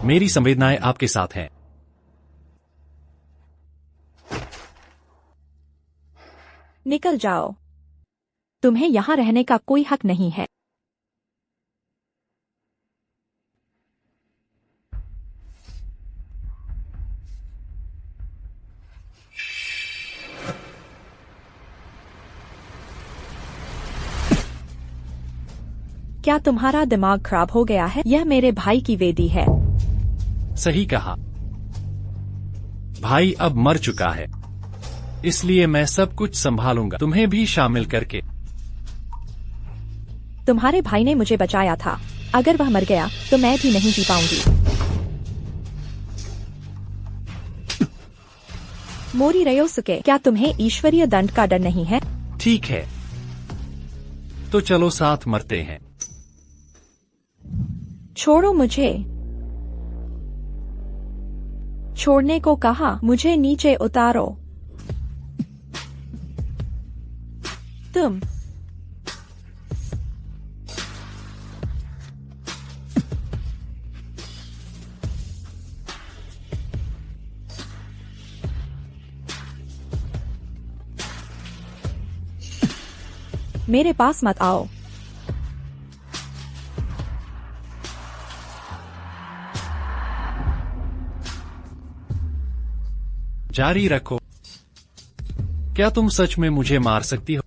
मेरी संवेदनाएं आपके साथ हैं। निकल जाओ। तुम्हें यहाँ रहने का कोई हक नहीं है। क्या तुम्हारा दिमाग खराब हो गया है? यह मेरे भाई की वेदी है। सही कहा। भाई अब मर चुका है, इसलिए मैं सब कुछ संभालूंगा, तुम्हें भी शामिल करके। तुम्हारे भाई ने मुझे बचाया था। अगर वह मर गया तो मैं भी नहीं जी पाऊंगी। मोरी रयोसुके, क्या तुम्हें ईश्वरीय दंड का डर नहीं है? ठीक है, तो चलो साथ मरते हैं। छोड़ो मुझे। छोड़ने को कहा, मुझे नीचे उतारो। तुम मेरे पास मत आओ। जारी रखो। क्या तुम सच में मुझे मार सकती हो?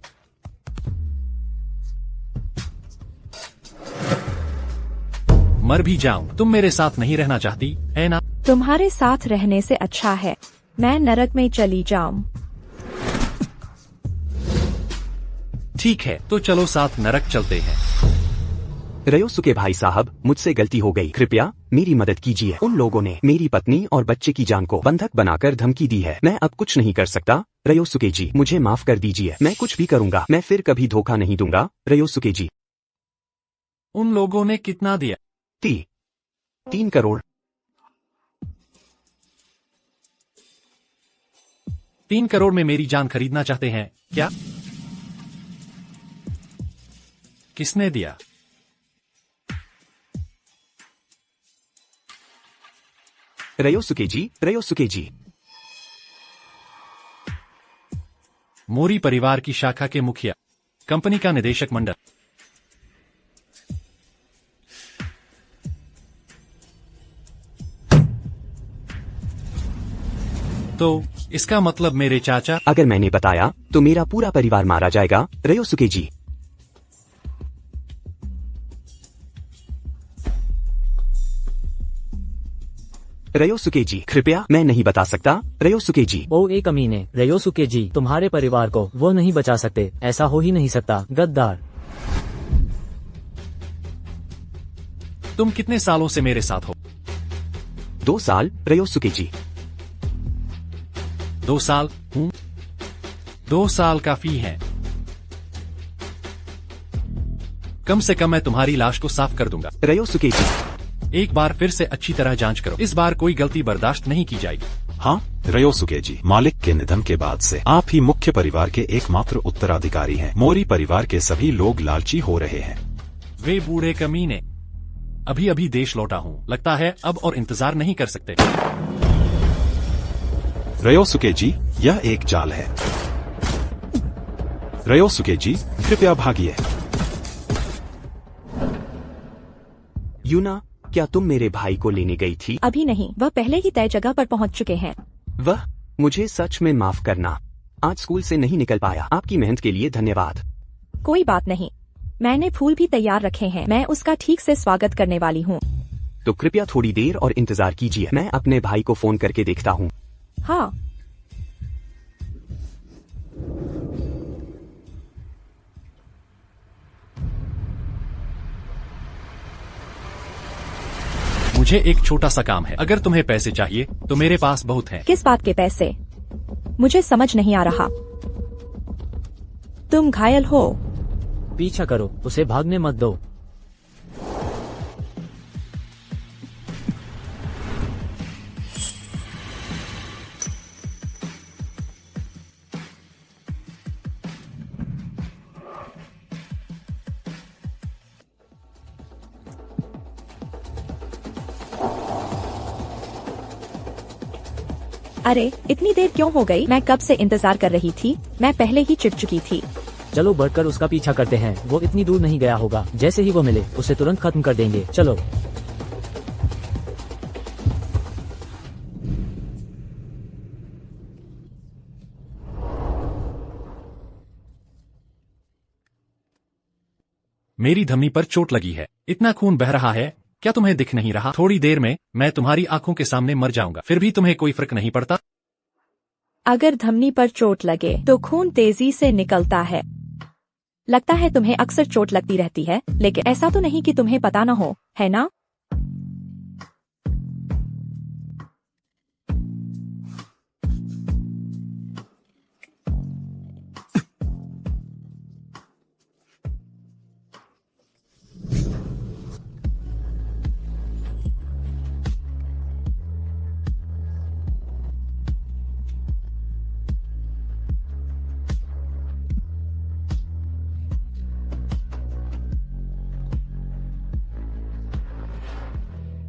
मर भी जाऊं, तुम मेरे साथ नहीं रहना चाहती है ना? तुम्हारे साथ रहने से अच्छा है मैं नरक में चली जाऊं। ठीक है, तो चलो साथ नरक चलते हैं। रयोसुके भाई साहब, मुझसे गलती हो गई, कृपया मेरी मदद कीजिए। उन लोगों ने मेरी पत्नी और बच्चे की जान को बंधक बनाकर धमकी दी है। मैं अब कुछ नहीं कर सकता। रयोसुके जी, मुझे माफ कर दीजिए। मैं कुछ भी करूंगा, मैं फिर कभी धोखा नहीं दूंगा। रयोसुके जी। उन लोगों ने कितना दिया? 3 करोड़। 3 करोड़ में मेरी जान खरीदना चाहते हैं क्या? किसने दिया? रयोसुके जी, रयोसुके जी। मोरी परिवार की शाखा के मुखिया, कंपनी का निदेशक मंडल। तो इसका मतलब मेरे चाचा? अगर मैंने बताया तो मेरा पूरा परिवार मारा जाएगा। रयोसुके जी। रयोसुके जी, कृपया, मैं नहीं बता सकता। रयोसुके जी। ओ एक कमीने, रयोसुके जी, तुम्हारे परिवार को वो नहीं बचा सकते। ऐसा हो ही नहीं सकता, गद्दार। तुम कितने सालों से मेरे साथ हो? 2 साल। रयोसुके जी। 2 साल? 2 साल काफी है। कम से कम मैं तुम्हारी लाश को साफ कर दूंगा। रयोसुके जी। एक बार फिर से अच्छी तरह जांच करो। इस बार कोई गलती बर्दाश्त नहीं की जाएगी। हाँ रयोसुके जी, मालिक के निधन के बाद से आप ही मुख्य परिवार के एकमात्र उत्तराधिकारी हैं। मोरी परिवार के सभी लोग लालची हो रहे हैं। वे बूढ़े कमीने। अभी अभी देश लौटा हूँ, लगता है अब और इंतजार नहीं कर सकते। रयोसुके जी, यह एक जाल है। रयोसुके जी, कृपया भागिए। यूना, क्या तुम मेरे भाई को लेने गई थी? अभी नहीं, वह पहले ही तय जगह पर पहुंच चुके हैं। वह, मुझे सच में माफ करना। आज स्कूल से नहीं निकल पाया। आपकी मेहनत के लिए धन्यवाद। कोई बात नहीं, मैंने फूल भी तैयार रखे हैं। मैं उसका ठीक से स्वागत करने वाली हूँ। तो कृपया थोड़ी देर और इंतजार कीजिए। मैं अपने भाई को फोन करके देखता हूँ। हाँ। मुझे एक छोटा सा काम है। अगर तुम्हें पैसे चाहिए तो मेरे पास बहुत हैं। किस बात के पैसे? मुझे समझ नहीं आ रहा। तुम घायल हो? पीछा करो, उसे भागने मत दो। अरे इतनी देर क्यों हो गई? मैं कब से इंतजार कर रही थी। मैं पहले ही चिढ़ चुकी थी। चलो बढ़कर उसका पीछा करते हैं। वो इतनी दूर नहीं गया होगा। जैसे ही वो मिले उसे तुरंत खत्म कर देंगे। चलो। मेरी धमनी पर चोट लगी है। इतना खून बह रहा है, क्या तुम्हें दिख नहीं रहा? थोड़ी देर में मैं तुम्हारी आंखों के सामने मर जाऊंगा, फिर भी तुम्हें कोई फर्क नहीं पड़ता? अगर धमनी पर चोट लगे तो खून तेजी से निकलता है। लगता है तुम्हें अक्सर चोट लगती रहती है, लेकिन ऐसा तो नहीं कि तुम्हें पता न हो, है ना?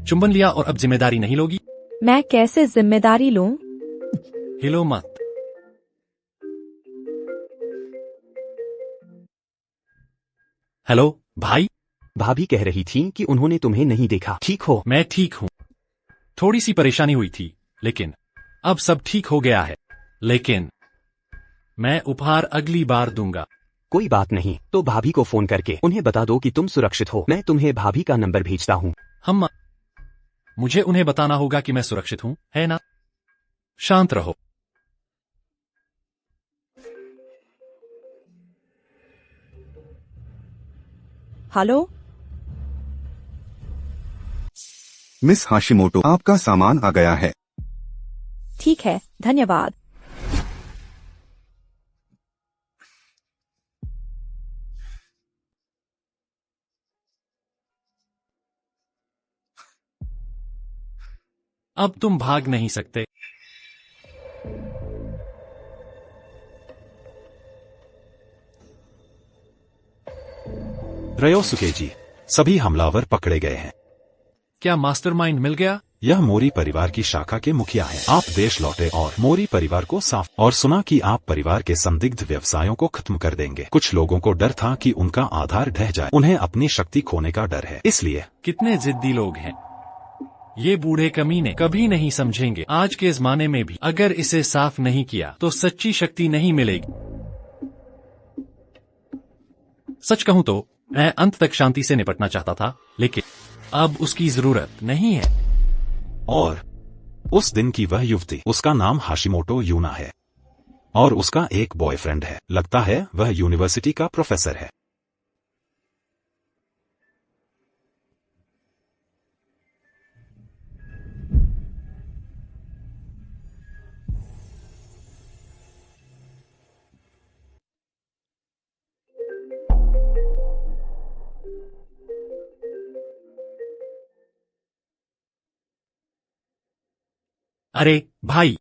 चुंबन लिया और अब जिम्मेदारी नहीं लोगी? मैं कैसे जिम्मेदारी लूं? हिलो मत। हेलो भाई। भाभी कह रही थी कि उन्होंने तुम्हें नहीं देखा। ठीक हो? मैं ठीक हूँ। थोड़ी सी परेशानी हुई थी, लेकिन अब सब ठीक हो गया है। लेकिन मैं उपहार अगली बार दूंगा। कोई बात नहीं, तो भाभी को फोन करके उन्हें बता दो कि तुम सुरक्षित हो। मैं तुम्हें भाभी का नंबर भेजता हूँ। मुझे उन्हें बताना होगा कि मैं सुरक्षित हूँ, है ना? शांत रहो। हेलो मिस हाशिमोटो, आपका सामान आ गया है। ठीक है, धन्यवाद। अब तुम भाग नहीं सकते। रयोसुके जी, सभी हमलावर पकड़े गए हैं। क्या मास्टरमाइंड मिल गया? यह मोरी परिवार की शाखा के मुखिया हैं। आप देश लौटे और मोरी परिवार को साफ और सुना कि आप परिवार के संदिग्ध व्यवसायों को खत्म कर देंगे। कुछ लोगों को डर था कि उनका आधार ढह जाए। उन्हें अपनी शक्ति खोने का डर है, इसलिए। कितने जिद्दी लोग हैं ये बूढ़े कमीने। कभी नहीं समझेंगे। आज के जमाने में भी अगर इसे साफ नहीं किया तो सच्ची शक्ति नहीं मिलेगी। सच कहूं तो मैं अंत तक शांति से निपटना चाहता था, लेकिन अब उसकी जरूरत नहीं है। और उस दिन की वह युवती, उसका नाम हाशिमोटो यूना है और उसका एक बॉयफ्रेंड है। लगता है वह यूनिवर्सिटी का प्रोफेसर है। अरे भाई,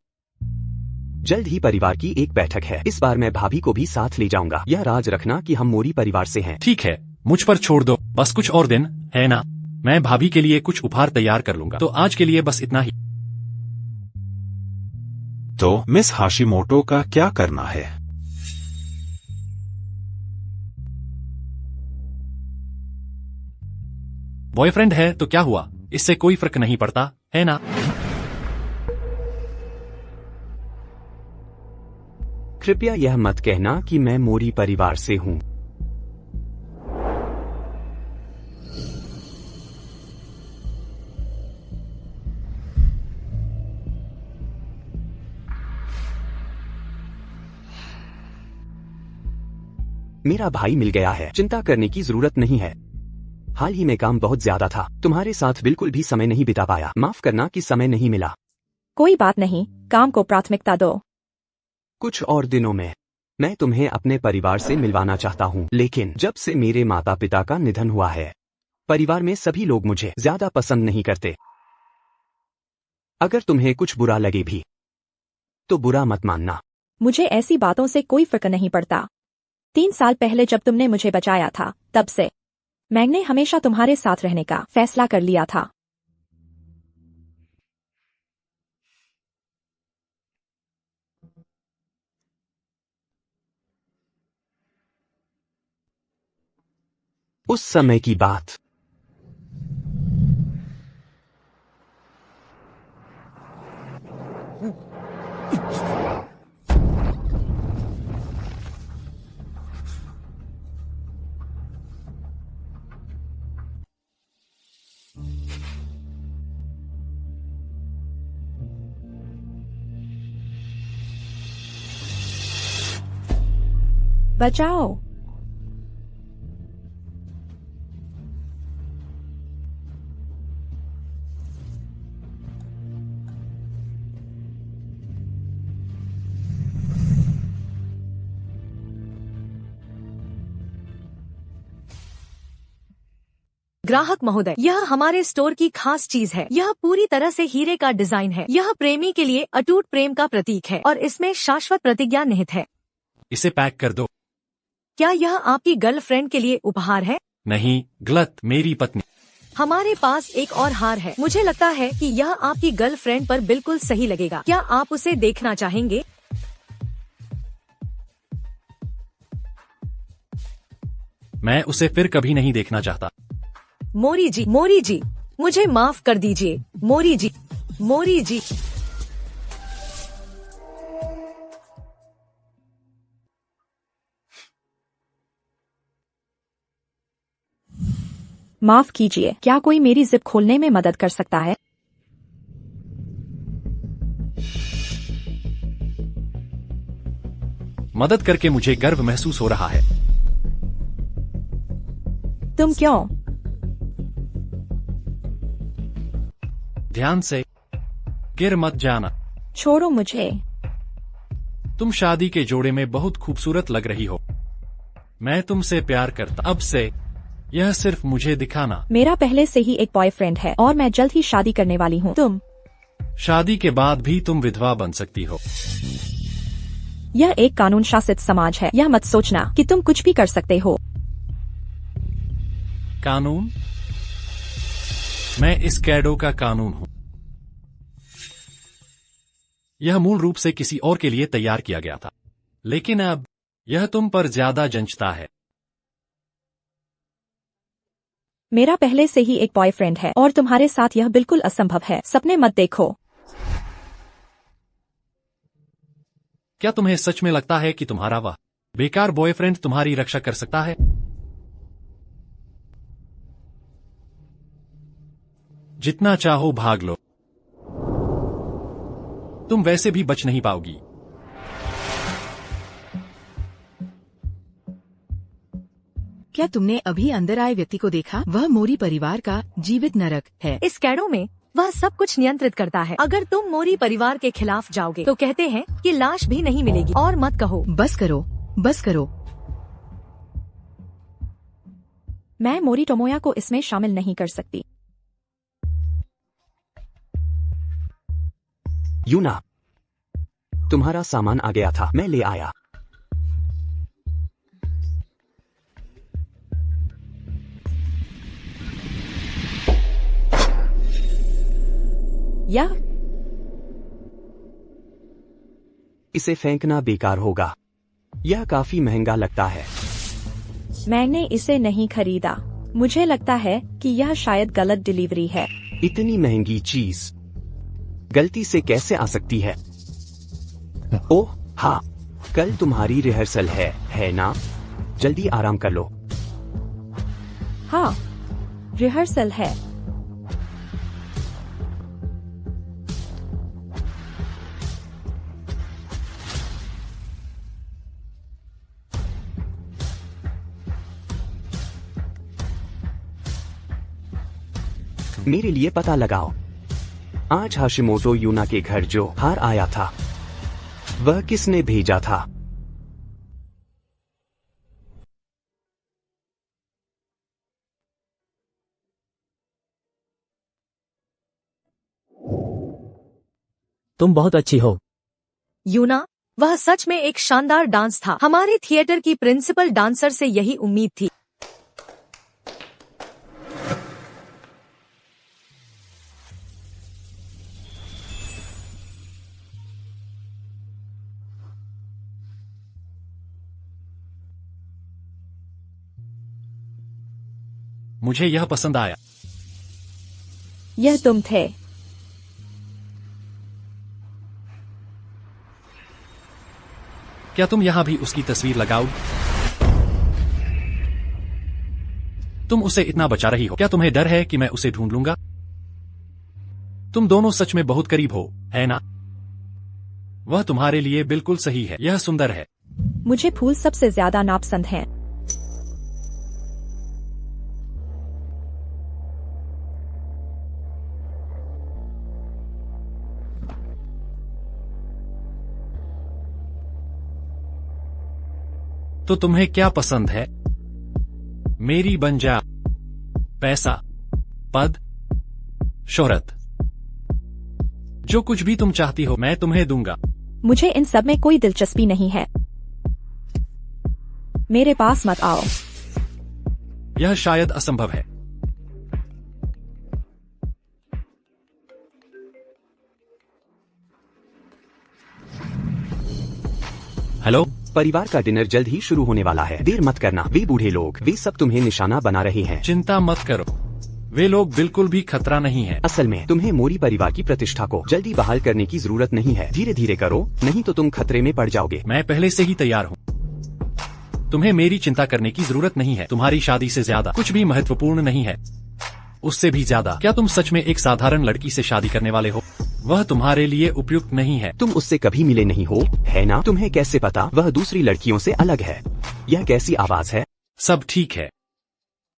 जल्द ही परिवार की एक बैठक है। इस बार मैं भाभी को भी साथ ले जाऊंगा। यह राज रखना कि हम मोरी परिवार से हैं। ठीक है, मुझ पर छोड़ दो। बस कुछ और दिन, है ना? मैं भाभी के लिए कुछ उपहार तैयार कर लूंगा। तो आज के लिए बस इतना ही। तो मिस हाशिमोटो का क्या करना है? बॉयफ्रेंड है तो क्या हुआ? इससे कोई फर्क नहीं पड़ता, है ना? कृपया यह मत कहना कि मैं मोरी परिवार से हूँ। मेरा भाई मिल गया है, चिंता करने की जरूरत नहीं है। हाल ही में काम बहुत ज्यादा था, तुम्हारे साथ बिल्कुल भी समय नहीं बिता पाया। माफ करना कि समय नहीं मिला। कोई बात नहीं, काम को प्राथमिकता दो। कुछ और दिनों में मैं तुम्हें अपने परिवार से मिलवाना चाहता हूँ, लेकिन जब से मेरे माता पिता का निधन हुआ है, परिवार में सभी लोग मुझे ज्यादा पसंद नहीं करते। अगर तुम्हें कुछ बुरा लगे भी तो बुरा मत मानना। मुझे ऐसी बातों से कोई फर्क नहीं पड़ता। 3 साल पहले जब तुमने मुझे बचाया था, तब से मैंने हमेशा तुम्हारे साथ रहने का फैसला कर लिया था। उस समय की बात। बचाओ। ग्राहक महोदय, यह हमारे स्टोर की खास चीज है। यह पूरी तरह से हीरे का डिजाइन है। यह प्रेमी के लिए अटूट प्रेम का प्रतीक है और इसमें शाश्वत प्रतिज्ञा निहित है। इसे पैक कर दो। क्या यह आपकी गर्लफ्रेंड के लिए उपहार है? नहीं, गलत, मेरी पत्नी। हमारे पास एक और हार है। मुझे लगता है कि यह आपकी गर्लफ्रेंड पर बिल्कुल सही लगेगा। क्या आप उसे देखना चाहेंगे? मैं उसे फिर कभी नहीं देखना चाहता। मोरी जी, मुझे माफ कर दीजिए। मोरी जी। माफ कीजिए, क्या कोई मेरी जिप खोलने में मदद कर सकता है? मदद करके मुझे गर्व महसूस हो रहा है। तुम क्यों? ध्यान से गिर मत जाना। छोड़ो मुझे। तुम शादी के जोड़े में बहुत खूबसूरत लग रही हो। मैं तुमसे प्यार करता। अब से यह सिर्फ मुझे दिखाना। मेरा पहले से ही एक बॉयफ्रेंड है और मैं जल्द ही शादी करने वाली हूँ। तुम? शादी के बाद भी तुम विधवा बन सकती हो। यह एक कानून शासित समाज है। यह मत सोचना कि तुम कुछ भी कर सकते हो। कानून? मैं इस कैडो का कानून हूँ। यह मूल रूप से किसी और के लिए तैयार किया गया था, लेकिन अब यह तुम पर ज्यादा जंचता है। मेरा पहले से ही एक बॉयफ्रेंड है और तुम्हारे साथ यह बिल्कुल असंभव है। सपने मत देखो। क्या तुम्हें सच में लगता है कि तुम्हारा वह बेकार बॉयफ्रेंड तुम्हारी रक्षा कर सकता है? जितना चाहो भाग लो, तुम वैसे भी बच नहीं पाओगी। क्या तुमने अभी अंदर आए व्यक्ति को देखा? वह मोरी परिवार का जीवित नरक है। इस कैडो में वह सब कुछ नियंत्रित करता है। अगर तुम मोरी परिवार के खिलाफ जाओगे तो कहते हैं कि लाश भी नहीं मिलेगी। और मत कहो। बस करो। मैं मोरी टोमोया को इसमें शामिल नहीं कर सकती। यूना, तुम्हारा सामान आ गया था, मैं ले आया। यह इसे फेंकना बेकार होगा। यह काफी महंगा लगता है। मैंने इसे नहीं खरीदा। मुझे लगता है कि यह शायद गलत डिलीवरी है। इतनी महंगी चीज गलती से कैसे आ सकती है? ओह हाँ, कल तुम्हारी रिहर्सल है ना? जल्दी आराम कर लो। हाँ, रिहर्सल है। मेरे लिए पता लगाओ। आज हाशिमोटो यूना के घर जो हार आया था, वह किसने भेजा था? तुम बहुत अच्छी हो। यूना, वह सच में एक शानदार डांस था। हमारे थिएटर की प्रिंसिपल डांसर से यही उम्मीद थी। मुझे यह पसंद आया। यह तुम थे। क्या तुम यहाँ भी उसकी तस्वीर लगाओ? तुम उसे इतना बचा रही हो, क्या तुम्हें डर है कि मैं उसे ढूंढ लूंगा? तुम दोनों सच में बहुत करीब हो, है ना? वह तुम्हारे लिए बिल्कुल सही है। यह सुंदर है। मुझे फूल सबसे ज्यादा नापसंद हैं। तो तुम्हें क्या पसंद है? मेरी बन जा। पैसा, पद, शोहरत, जो कुछ भी तुम चाहती हो मैं तुम्हें दूंगा। मुझे इन सब में कोई दिलचस्पी नहीं है। मेरे पास मत आओ। यह शायद असंभव है। हेलो, परिवार का डिनर जल्द ही शुरू होने वाला है। देर मत करना। वे बूढ़े लोग, वे सब तुम्हें निशाना बना रहे हैं। चिंता मत करो, वे लोग बिल्कुल भी खतरा नहीं है। असल में तुम्हें मोरी परिवार की प्रतिष्ठा को जल्दी बहाल करने की जरूरत नहीं है। धीरे धीरे करो, नहीं तो तुम खतरे में पड़ जाओगे। मैं पहले से ही तैयार हूँ। तुम्हें मेरी चिंता करने की जरूरत नहीं है। तुम्हारी शादी से ज्यादा कुछ भी महत्वपूर्ण नहीं है। उससे भी ज्यादा, क्या तुम सच में एक साधारण लड़की से शादी करने वाले हो? वह तुम्हारे लिए उपयुक्त नहीं है। तुम उससे कभी मिले नहीं हो, है ना? तुम्हें कैसे पता वह दूसरी लड़कियों से अलग है? यह कैसी आवाज है? सब ठीक है।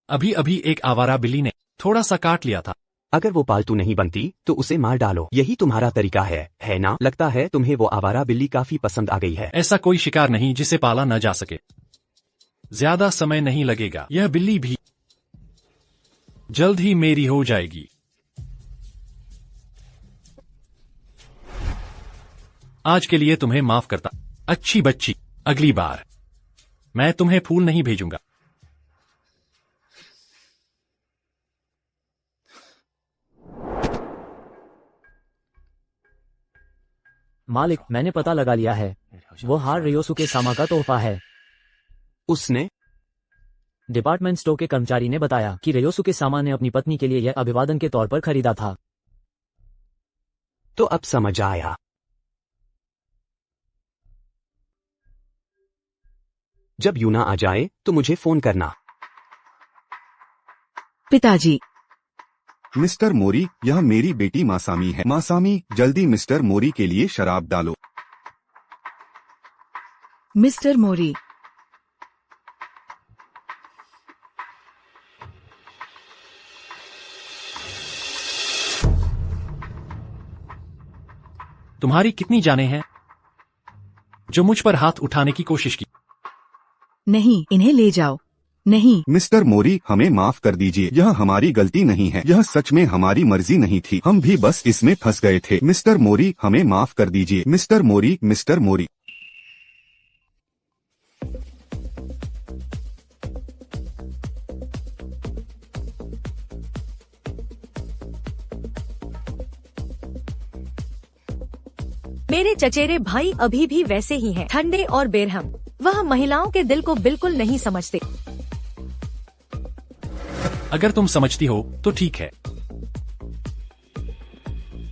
अभी अभी एक आवारा बिल्ली ने थोड़ा सा काट लिया था। अगर वो पालतू नहीं बनती तो उसे मार डालो। यही तुम्हारा तरीका है ना? लगता है तुम्हें वो आवारा बिल्ली काफी पसंद आ गई है। ऐसा कोई शिकार नहीं जिसे पाला न जा सके। ज्यादा समय नहीं लगेगा। यह बिल्ली भी जल्द ही मेरी हो जाएगी। आज के लिए तुम्हें माफ करता, अच्छी बच्ची। अगली बार मैं तुम्हें फूल नहीं भेजूंगा। मालिक, मैंने पता लगा लिया है। वो हार रियोसुके सामा का तोहफा है। उसने? डिपार्टमेंट स्टोर के कर्मचारी ने बताया कि रियोसुके सामा ने अपनी पत्नी के लिए यह अभिवादन के तौर पर खरीदा था। तो अब समझ आया। जब यूना आ जाए तो मुझे फोन करना। पिताजी, मिस्टर मोरी, यह मेरी बेटी मासामी है। मासामी, जल्दी मिस्टर मोरी के लिए शराब डालो। मिस्टर मोरी। तुम्हारी कितनी जानें हैं जो मुझ पर हाथ उठाने की कोशिश की? नहीं, इन्हें ले जाओ। नहीं। मिस्टर मोरी, हमें माफ कर दीजिए। यह हमारी गलती नहीं है। यह सच में हमारी मर्जी नहीं थी। हम भी बस इसमें फंस गए थे। मिस्टर मोरी, हमें माफ कर दीजिए। मिस्टर मोरी, मिस्टर मोरी। मेरे चचेरे भाई अभी भी वैसे ही हैं, ठंडे और बेरहम। वह महिलाओं के दिल को बिल्कुल नहीं समझते। अगर तुम समझती हो तो ठीक है।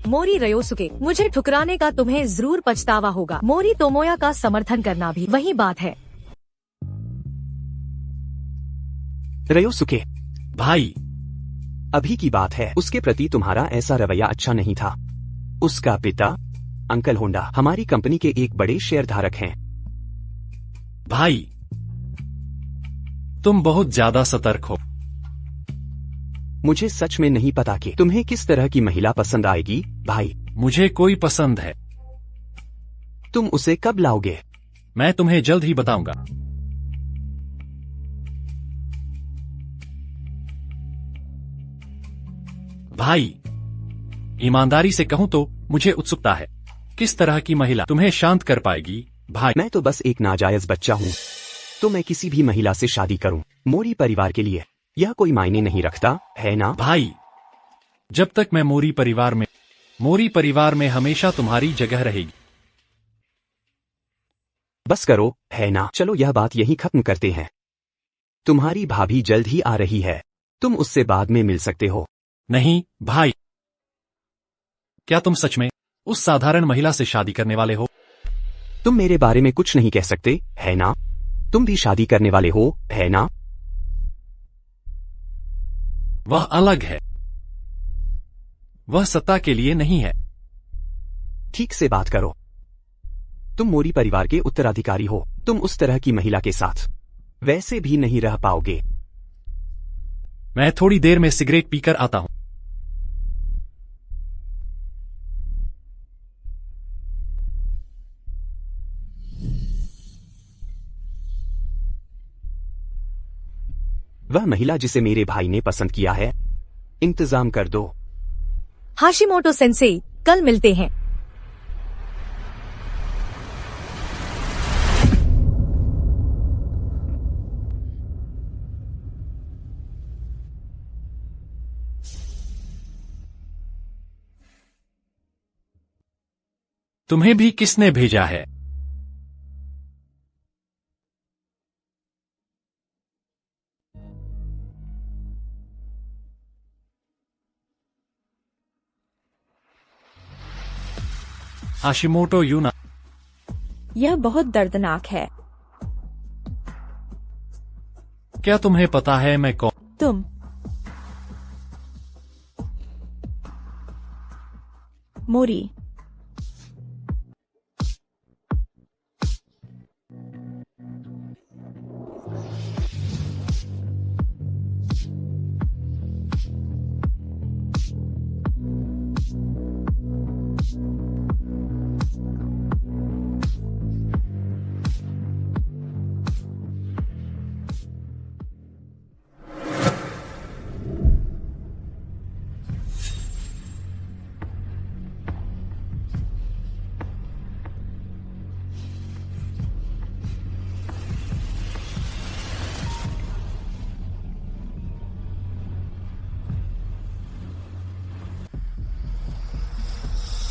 मोरी रियोसुके, मुझे ठुकराने का तुम्हें जरूर पछतावा होगा। मोरी तोमोया का समर्थन करना भी वही बात है। रियोसुके भाई, अभी की बात है। उसके प्रति तुम्हारा ऐसा रवैया अच्छा नहीं था। उसका पिता अंकल होंडा हमारी कंपनी के एक बड़े शेयरधारक हैं। भाई, तुम बहुत ज्यादा सतर्क हो। मुझे सच में नहीं पता कि तुम्हें किस तरह की महिला पसंद आएगी। भाई, मुझे कोई पसंद है। तुम उसे कब लाओगे? मैं तुम्हें जल्द ही बताऊंगा। भाई, ईमानदारी से कहूं तो मुझे उत्सुकता है किस तरह की महिला तुम्हें शांत कर पाएगी। भाई, मैं तो बस एक नाजायज बच्चा हूँ, तो मैं किसी भी महिला से शादी करूँ। मोरी परिवार के लिए यह कोई मायने नहीं रखता, है ना? भाई, जब तक मैं मोरी परिवार में हमेशा तुम्हारी जगह रहेगी। बस करो, है ना? चलो यह बात यहीं खत्म करते हैं। तुम्हारी भाभी जल्द ही आ रही है। तुम उससे बाद में मिल सकते हो। नहीं भाई, क्या तुम सच में उस साधारण महिला से शादी करने वाले हो? तुम मेरे बारे में कुछ नहीं कह सकते, है ना? तुम भी शादी करने वाले हो, है ना? वह अलग है, वह सत्ता के लिए नहीं है। ठीक से बात करो। तुम मोरी परिवार के उत्तराधिकारी हो। तुम उस तरह की महिला के साथ वैसे भी नहीं रह पाओगे। मैं थोड़ी देर में सिगरेट पीकर आता हूं। वह महिला जिसे मेरे भाई ने पसंद किया है, इंतजाम कर दो। हाशिमोटो सेंसेई, कल मिलते हैं। तुम्हें भी किसने भेजा है? हाशिमोटो यूना। यह बहुत दर्दनाक है। क्या तुम्हें पता है मैं कौन? तुम मोरी।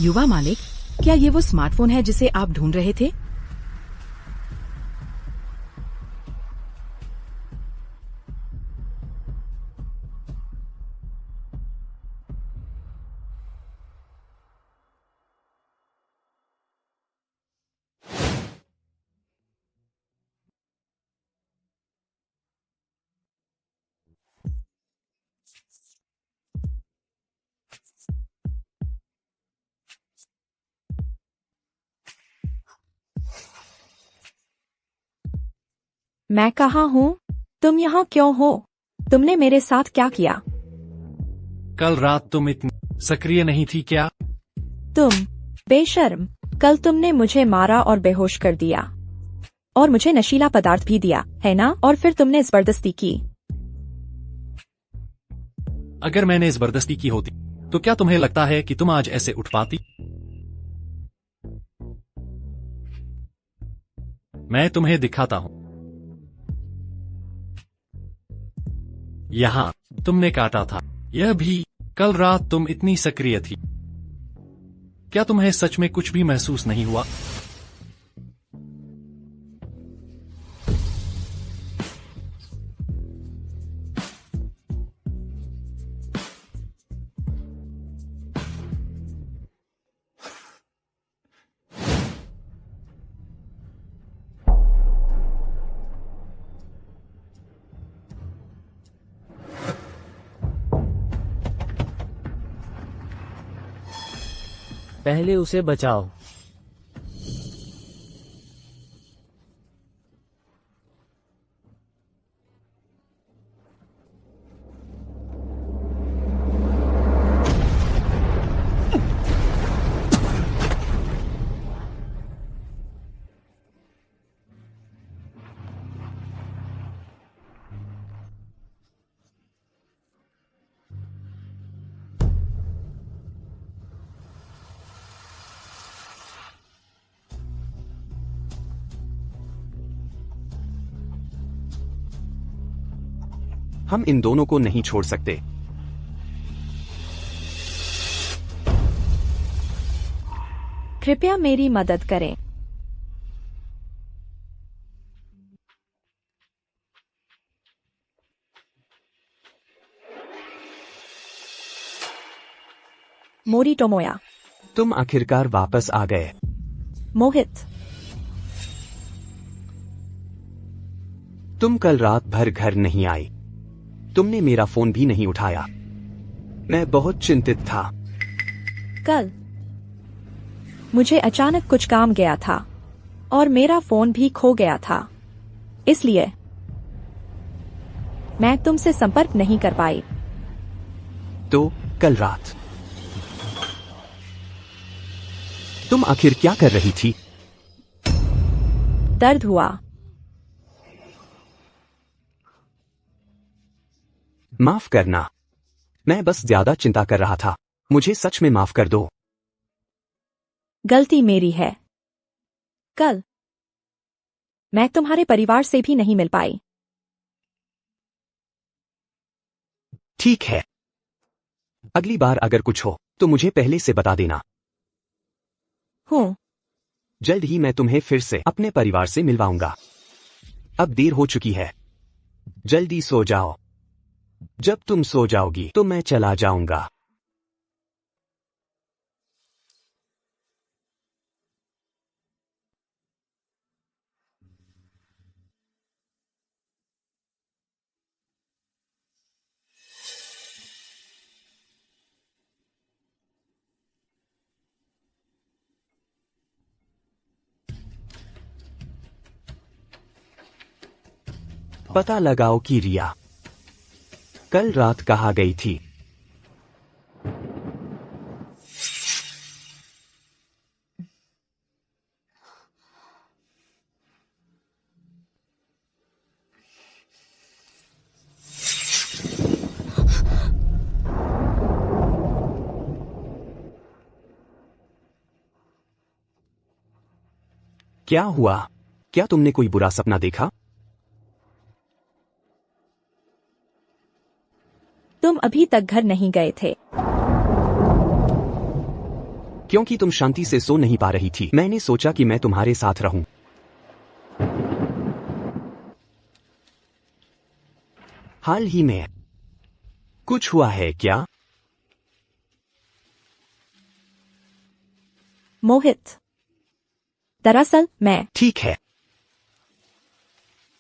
युवा मालिक, क्या ये वो स्मार्टफोन है जिसे आप ढूंढ रहे थे? मैं कहाँ हूँ? तुम यहाँ क्यों हो? तुमने मेरे साथ क्या किया? कल रात तुम इतनी सक्रिय नहीं थी क्या? तुम बेशर्म। कल तुमने मुझे मारा और बेहोश कर दिया और मुझे नशीला पदार्थ भी दिया, है ना? और फिर तुमने जबरदस्ती की। अगर मैंने जबरदस्ती की होती तो क्या तुम्हें लगता है कि तुम आज ऐसे उठ पाती? मैं तुम्हें दिखाता हूं। यहाँ तुमने काटा था। यह भी कल रात तुम इतनी सक्रिय थी। क्या तुम्हें सच में कुछ भी महसूस नहीं हुआ? पहले उसे बचाओ। हम इन दोनों को नहीं छोड़ सकते। कृपया मेरी मदद करें। मोरी टोमोया। तुम आखिरकार वापस आ गए। मोहित, तुम कल रात भर घर नहीं आई। तुमने मेरा फोन भी नहीं उठाया। मैं बहुत चिंतित था। कल मुझे अचानक कुछ काम गया था और मेरा फोन भी खो गया था, इसलिए मैं तुमसे संपर्क नहीं कर पाई। तो कल रात तुम आखिर क्या कर रही थी? दर्द हुआ। माफ करना, मैं बस ज्यादा चिंता कर रहा था। मुझे सच में माफ कर दो। गलती मेरी है। कल मैं तुम्हारे परिवार से भी नहीं मिल पाई। ठीक है, अगली बार अगर कुछ हो तो मुझे पहले से बता देना। हूँ। जल्द ही मैं तुम्हें फिर से अपने परिवार से मिलवाऊंगा। अब देर हो चुकी है, जल्दी सो जाओ। जब तुम सो जाओगी तो मैं चला जाऊंगा। पता लगाओ कि रिया कल रात कहाँ गई थी। क्या हुआ? क्या तुमने कोई बुरा सपना देखा? तुम अभी तक घर नहीं गए थे। क्योंकि तुम शांति से सो नहीं पा रही थी, मैंने सोचा कि मैं तुम्हारे साथ रहूं। हाल ही में कुछ हुआ है क्या? मोहित, दरअसल मैं ठीक है,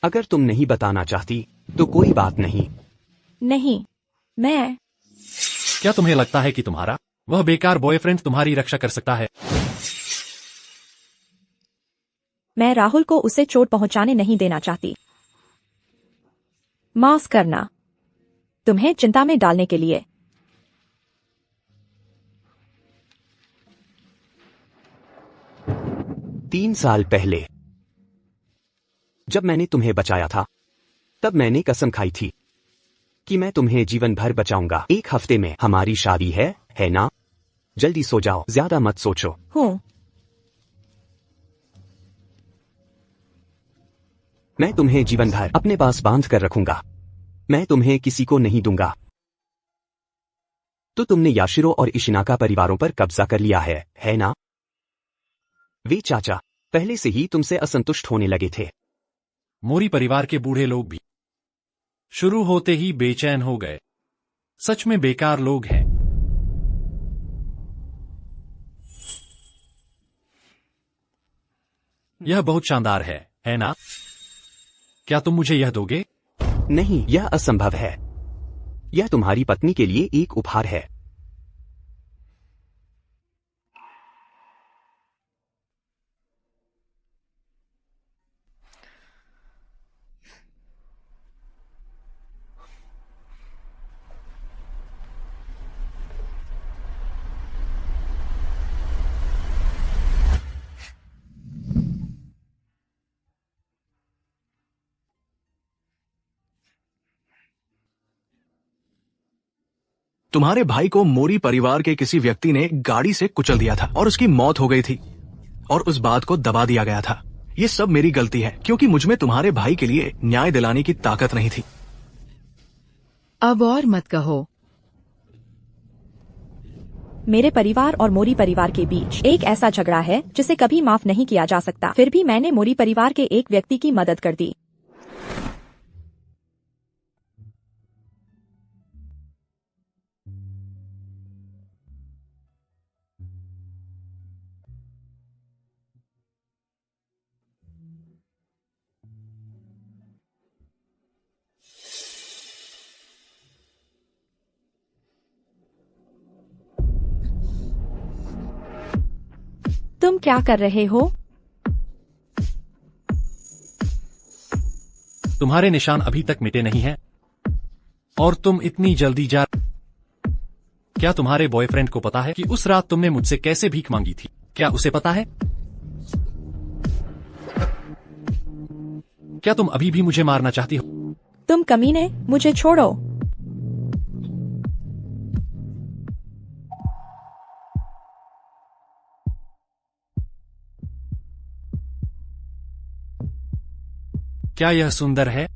अगर तुम नहीं बताना चाहती तो कोई बात नहीं। नहीं, मैं क्या तुम्हें लगता है कि तुम्हारा वह बेकार बॉयफ्रेंड तुम्हारी रक्षा कर सकता है? मैं राहुल को उसे चोट पहुंचाने नहीं देना चाहती। माफ करना, तुम्हें चिंता में डालने के लिए। 3 साल पहले जब मैंने तुम्हें बचाया था, तब मैंने कसम खाई थी कि मैं तुम्हें जीवन भर बचाऊंगा। 1 हफ्ते में हमारी शादी है ना? जल्दी सो जाओ, ज्यादा मत सोचो। हूँ। मैं तुम्हें जीवन भर अपने पास बांध कर रखूंगा। मैं तुम्हें किसी को नहीं दूंगा। तो तुमने याशिरो और इशिनाका परिवारों पर कब्जा कर लिया है ना? वे चाचा पहले से ही तुमसे असंतुष्ट होने लगे थे। मोरी परिवार के बूढ़े लोग भी शुरू होते ही बेचैन हो गए। सच में बेकार लोग हैं। यह बहुत शानदार है ना? क्या तुम मुझे यह दोगे? नहीं, यह असंभव है। यह तुम्हारी पत्नी के लिए एक उपहार है। तुम्हारे भाई को मोरी परिवार के किसी व्यक्ति ने गाड़ी से कुचल दिया था और उसकी मौत हो गई थी और उस बात को दबा दिया गया था। ये सब मेरी गलती है क्योंकि मुझमें तुम्हारे भाई के लिए न्याय दिलाने की ताकत नहीं थी। अब और मत कहो। मेरे परिवार और मोरी परिवार के बीच एक ऐसा झगड़ा है जिसे कभी माफ नहीं किया जा सकता। फिर भी मैंने मोरी परिवार के एक व्यक्ति की मदद कर दी। तुम क्या कर रहे हो? तुम्हारे निशान अभी तक मिटे नहीं हैं और तुम इतनी जल्दी जा। क्या तुम्हारे बॉयफ्रेंड को पता है कि उस रात तुमने मुझसे कैसे भीख मांगी थी? क्या उसे पता है? क्या तुम अभी भी मुझे मारना चाहती हो? तुम कमीने, मुझे छोड़ो। क्या यह सुंदर है?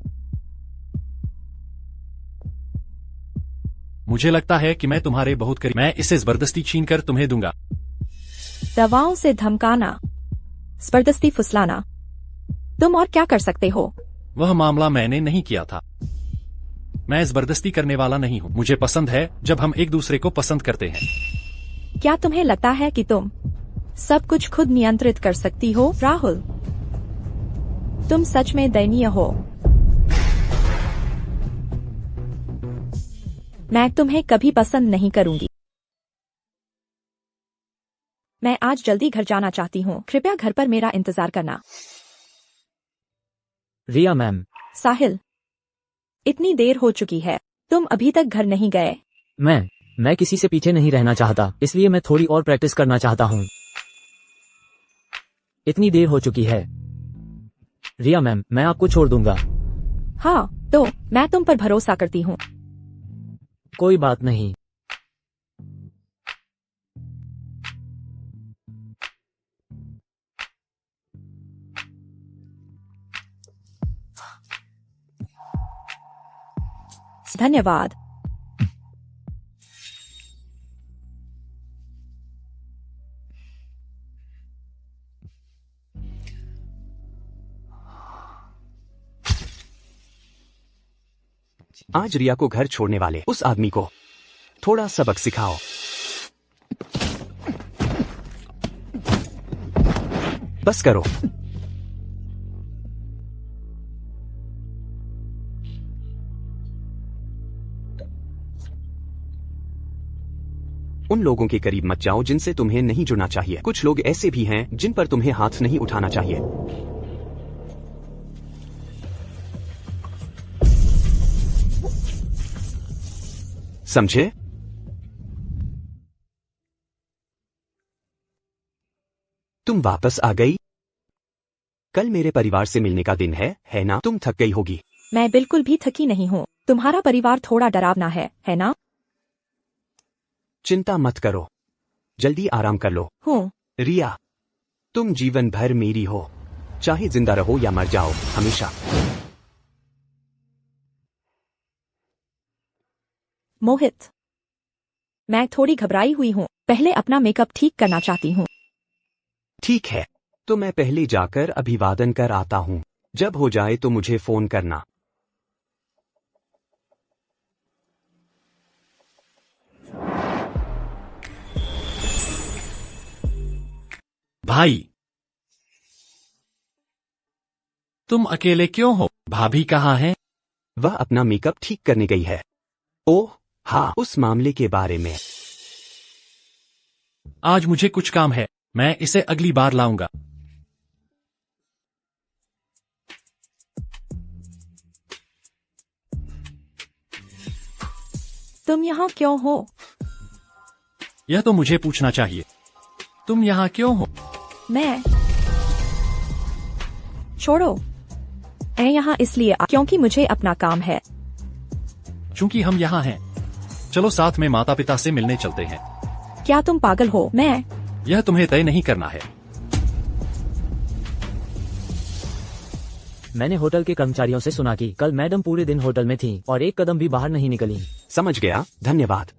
मुझे लगता है कि मैं तुम्हारे बहुत करीब। मैं इसे जबरदस्ती छीनकर तुम्हें दूंगा। दवाओं से धमकाना, जबरदस्ती फुसलाना। तुम और क्या कर सकते हो? वह मामला मैंने नहीं किया था। मैं जबरदस्ती करने वाला नहीं हूँ। मुझे पसंद है जब हम एक दूसरे को पसंद करते हैं। क्या तुम्हें लगता है कि तुम सब कुछ खुद नियंत्रित कर सकती हो? राहुल, तुम सच में दयनीय हो। मैं तुम्हें कभी पसंद नहीं करूंगी। मैं आज जल्दी घर जाना चाहती हूँ। कृपया घर पर मेरा इंतजार करना। रिया मैम, साहिल, इतनी देर हो चुकी है, तुम अभी तक घर नहीं गए। मैं किसी से पीछे नहीं रहना चाहता, इसलिए मैं थोड़ी और प्रैक्टिस करना चाहता हूँ। इतनी देर हो चुकी है। रिया मैम, मैं आपको छोड़ दूंगा। हाँ, तो मैं तुम पर भरोसा करती हूँ। कोई बात नहीं। धन्यवाद। आज रिया को घर छोड़ने वाले उस आदमी को थोड़ा सबक सिखाओ। बस करो। उन लोगों के करीब मत जाओ जिनसे तुम्हें नहीं जुड़ना चाहिए। कुछ लोग ऐसे भी हैं जिन पर तुम्हें हाथ नहीं उठाना चाहिए। समझे? तुम वापस आ गई? कल मेरे परिवार से मिलने का दिन है ना? तुम थक गई होगी। मैं बिल्कुल भी थकी नहीं हूँ। तुम्हारा परिवार थोड़ा डरावना है ना? चिंता मत करो, जल्दी आराम कर लो। हूँ। रिया, तुम जीवन भर मेरी हो, चाहे जिंदा रहो या मर जाओ, हमेशा। मोहित, मैं थोड़ी घबराई हुई हूँ। पहले अपना मेकअप ठीक करना चाहती हूँ। ठीक है, तो मैं पहले जाकर अभिवादन कर आता हूँ। जब हो जाए तो मुझे फोन करना। भाई, तुम अकेले क्यों हो? भाभी कहाँ है? वह अपना मेकअप ठीक करने गई है। ओह हाँ, उस मामले के बारे में। आज मुझे कुछ काम है, मैं इसे अगली बार लाऊंगा। तुम यहाँ क्यों हो? यह तो मुझे पूछना चाहिए। तुम यहाँ क्यों हो? मैं छोड़ो। मैं यहाँ इसलिए क्योंकि मुझे अपना काम है। चूंकि हम यहाँ हैं, चलो साथ में माता पिता से मिलने चलते हैं। क्या तुम पागल हो? यह तुम्हें तय नहीं करना है। मैंने होटल के कर्मचारियों से सुना कि कल मैडम पूरे दिन होटल में थी और एक कदम भी बाहर नहीं निकली। समझ गया, धन्यवाद।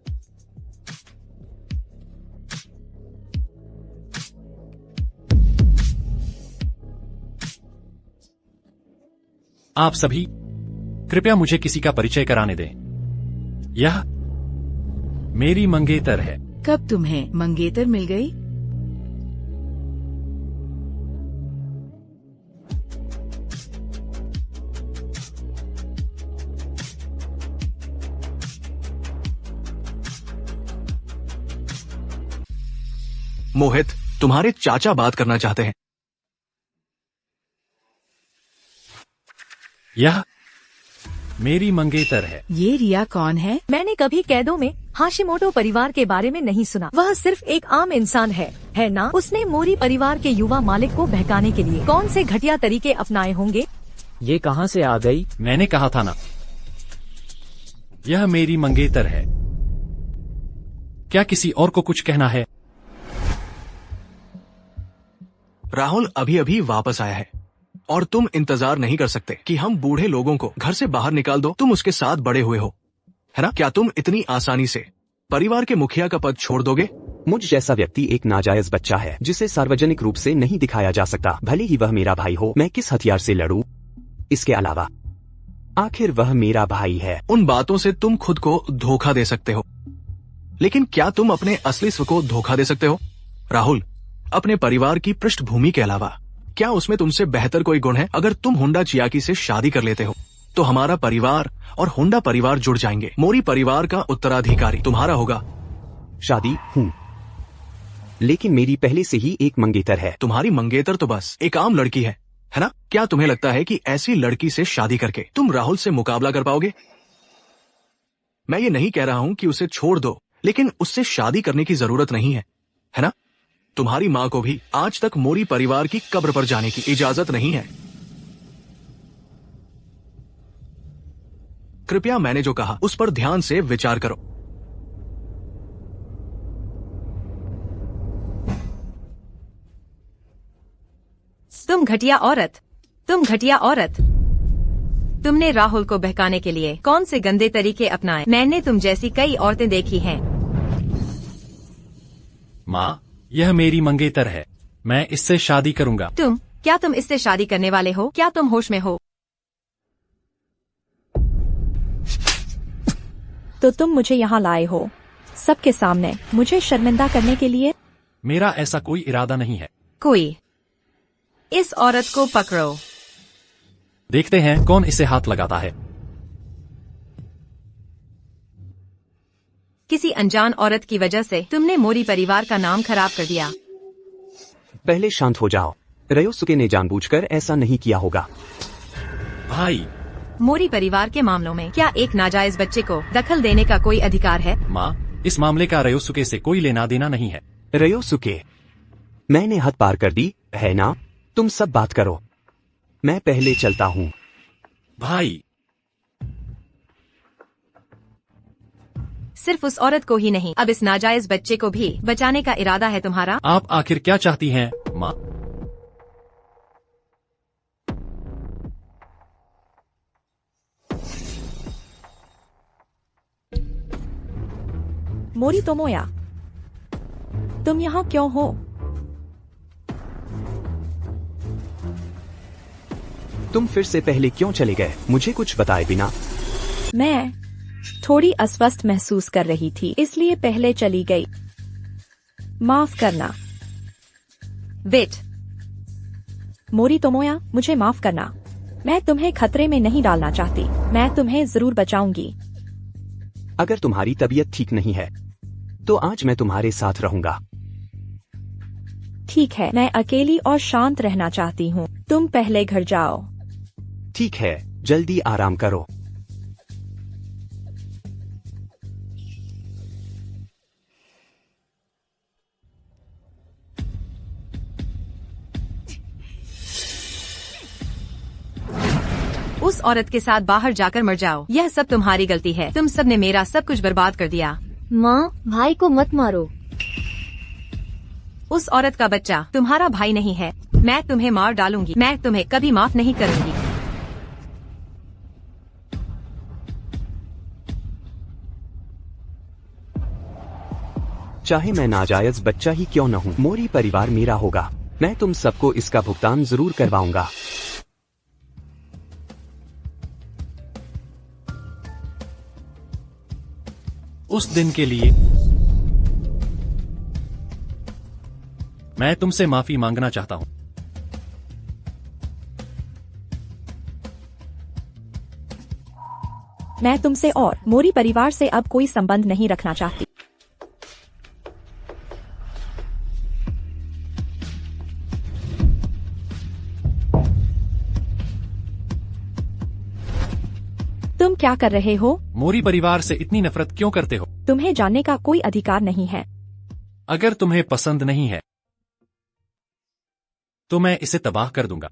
आप सभी, कृपया मुझे किसी का परिचय कराने दें। यह मेरी मंगेतर है। कब तुम्हें मंगेतर मिल गई? मोहित, तुम्हारे चाचा बात करना चाहते हैं। यह मेरी मंगेतर है। ये रिया कौन है? मैंने कभी कैदों में हाशिमोटो परिवार के बारे में नहीं सुना। वह सिर्फ एक आम इंसान है ना? उसने मोरी परिवार के युवा मालिक को बहकाने के लिए कौन से घटिया तरीके अपनाए होंगे? ये कहाँ से आ गई? मैंने कहा था ना, यह मेरी मंगेतर है। क्या किसी और को कुछ कहना है? राहुल अभी अभी वापस आया है और तुम इंतजार नहीं कर सकते कि हम बूढ़े लोगों को घर से बाहर निकाल दो। तुम उसके साथ बड़े हुए हो, है ना? क्या तुम इतनी आसानी से परिवार के मुखिया का पद छोड़ दोगे? मुझ जैसा व्यक्ति एक नाजायज बच्चा है जिसे सार्वजनिक रूप से नहीं दिखाया जा सकता, भले ही वह मेरा भाई हो। मैं किस हथियार से लड़ूं? इसके अलावा आखिर वह मेरा भाई है। उन बातों से तुम खुद को धोखा दे सकते हो, लेकिन क्या तुम अपने असली स्व को धोखा दे सकते हो? राहुल, अपने परिवार की पृष्ठभूमि के अलावा क्या उसमें तुमसे बेहतर कोई गुण है? अगर तुम होंडा चियाकी से शादी कर लेते हो तो हमारा परिवार और होंडा परिवार जुड़ जाएंगे। मोरी परिवार का उत्तराधिकारी तुम्हारा होगा। शादी हूँ, लेकिन मेरी पहले से ही एक मंगेतर है। तुम्हारी मंगेतर तो बस एक आम लड़की है ना? क्या तुम्हें लगता है कि ऐसी लड़की से शादी करके तुम राहुल से मुकाबला कर पाओगे? मैं ये नहीं कह रहा हूँ कि उसे छोड़ दो, लेकिन उससे शादी करने की जरूरत नहीं है ना? तुम्हारी माँ को भी आज तक मोरी परिवार की कब्र पर जाने की इजाजत नहीं है। कृपया मैंने जो कहा उस पर ध्यान से विचार करो। तुम घटिया औरत, तुम घटिया औरत। तुमने राहुल को बहकाने के लिए कौन से गंदे तरीके अपनाए? मैंने तुम जैसी कई औरतें देखी हैं। माँ, यह मेरी मंगेतर है। मैं इससे शादी करूंगा। क्या तुम इससे शादी करने वाले हो? क्या तुम होश में हो? तो तुम मुझे यहाँ लाए हो सबके सामने मुझे शर्मिंदा करने के लिए? मेरा ऐसा कोई इरादा नहीं है। कोई इस औरत को पकड़ो। देखते हैं कौन इसे हाथ लगाता है। किसी अनजान औरत की वजह से तुमने मोरी परिवार का नाम खराब कर दिया। पहले शांत हो जाओ। रयोसुके ने जानबूझकर ऐसा नहीं किया होगा। भाई, मोरी परिवार के मामलों में क्या एक नाजायज बच्चे को दखल देने का कोई अधिकार है? माँ, इस मामले का रयोसुके से कोई लेना देना नहीं है। रयोसुके, मैंने हद पार कर दी है ना? तुम सब बात करो, मैं पहले चलता हूँ। भाई, सिर्फ उस औरत को ही नहीं, अब इस नाजायज बच्चे को भी बचाने का इरादा है तुम्हारा? आप आखिर क्या चाहती हैं, माँ? मोरी तोमोया, तुम यहाँ क्यों हो? तुम फिर से पहले क्यों चले गए, मुझे कुछ बताए बिना? मैं थोड़ी अस्वस्थ महसूस कर रही थी, इसलिए पहले चली गई। माफ करना। वेट, मोरी तोमोया, मुझे माफ करना। मैं तुम्हें खतरे में नहीं डालना चाहती। मैं तुम्हें जरूर बचाऊंगी। अगर तुम्हारी तबीयत ठीक नहीं है तो आज मैं तुम्हारे साथ रहूंगा। ठीक है, मैं अकेली और शांत रहना चाहती हूँ। तुम पहले घर जाओ। ठीक है, जल्दी आराम करो। उस औरत के साथ बाहर जाकर मर जाओ। यह सब तुम्हारी गलती है। तुम सब ने मेरा सब कुछ बर्बाद कर दिया। माँ, भाई को मत मारो। उस औरत का बच्चा तुम्हारा भाई नहीं है। मैं तुम्हें मार डालूंगी। मैं तुम्हें कभी माफ नहीं करूंगी। चाहे मैं नाजायज बच्चा ही क्यों न हूँ, मोरी परिवार मेरा होगा। मैं तुम सबको इसका भुगतान जरूर करवाऊंगा। उस दिन के लिए मैं तुमसे माफी मांगना चाहता हूं। मैं तुमसे और मोरी परिवार से अब कोई संबंध नहीं रखना चाहती। तुम क्या कर रहे हो? मोरी परिवार से इतनी नफरत क्यों करते हो? तुम्हें जानने का कोई अधिकार नहीं है। अगर तुम्हें पसंद नहीं है तो मैं इसे तबाह कर दूंगा।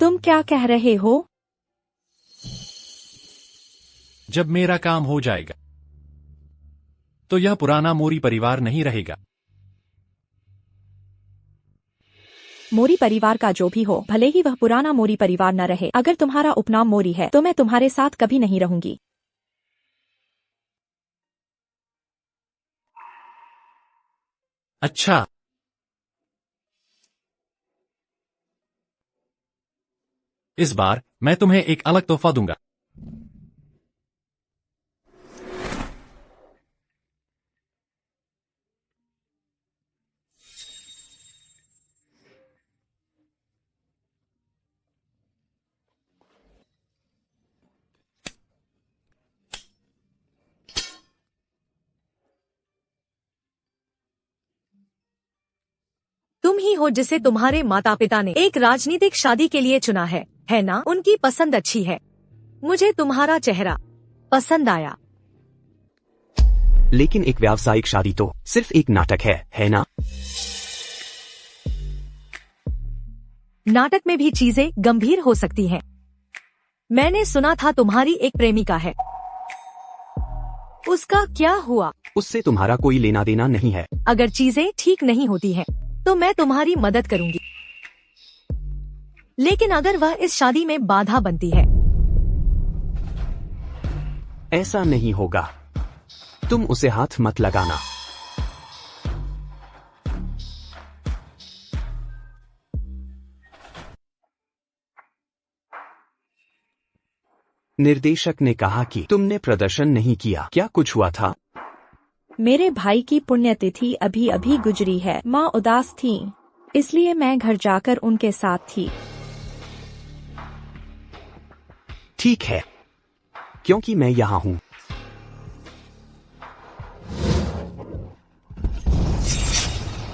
तुम क्या कह रहे हो? जब मेरा काम हो जाएगा तो यह पुराना मोरी परिवार नहीं रहेगा। मोरी परिवार का जो भी हो, भले ही वह पुराना मोरी परिवार न रहे, अगर तुम्हारा उपनाम मोरी है तो मैं तुम्हारे साथ कभी नहीं रहूंगी। अच्छा, इस बार मैं तुम्हें एक अलग तोहफा दूंगा। तुम ही हो जिसे तुम्हारे माता पिता ने एक राजनीतिक शादी के लिए चुना है ना? उनकी पसंद अच्छी है। मुझे तुम्हारा चेहरा पसंद आया। लेकिन एक व्यावसायिक शादी तो सिर्फ एक नाटक है ना? नाटक में भी चीजें गंभीर हो सकती हैं। मैंने सुना था तुम्हारी एक प्रेमिका है, उसका क्या हुआ? उससे तुम्हारा कोई लेना देना नहीं है। अगर चीजें ठीक नहीं होती हैं, तो मैं तुम्हारी मदद करूंगी। लेकिन अगर वह इस शादी में बाधा बनती है, ऐसा नहीं होगा। तुम उसे हाथ मत लगाना। निर्देशक ने कहा कि तुमने प्रदर्शन नहीं किया। क्या कुछ हुआ था? मेरे भाई की पुण्यतिथि अभी अभी गुजरी है। माँ उदास थी, इसलिए मैं घर जाकर उनके साथ थी। ठीक है, क्योंकि मैं यहाँ हूँ।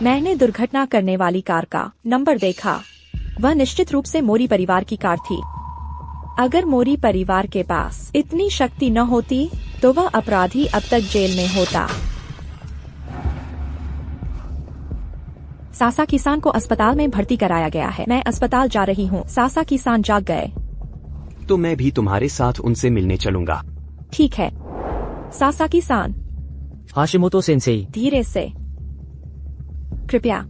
मैंने दुर्घटना करने वाली कार का नंबर देखा। वह निश्चित रूप से मोरी परिवार की कार थी। अगर मोरी परिवार के पास इतनी शक्ति न होती तो वह अपराधी अब तक जेल में होता। सासा किसान को अस्पताल में भर्ती कराया गया है। मैं अस्पताल जा रही हूँ। सासा किसान जाग गए। तो मैं भी तुम्हारे साथ उनसे मिलने चलूंगा। ठीक है। सासा किसान, हाशिमोतो सेंसेई, धीरे से, कृपया।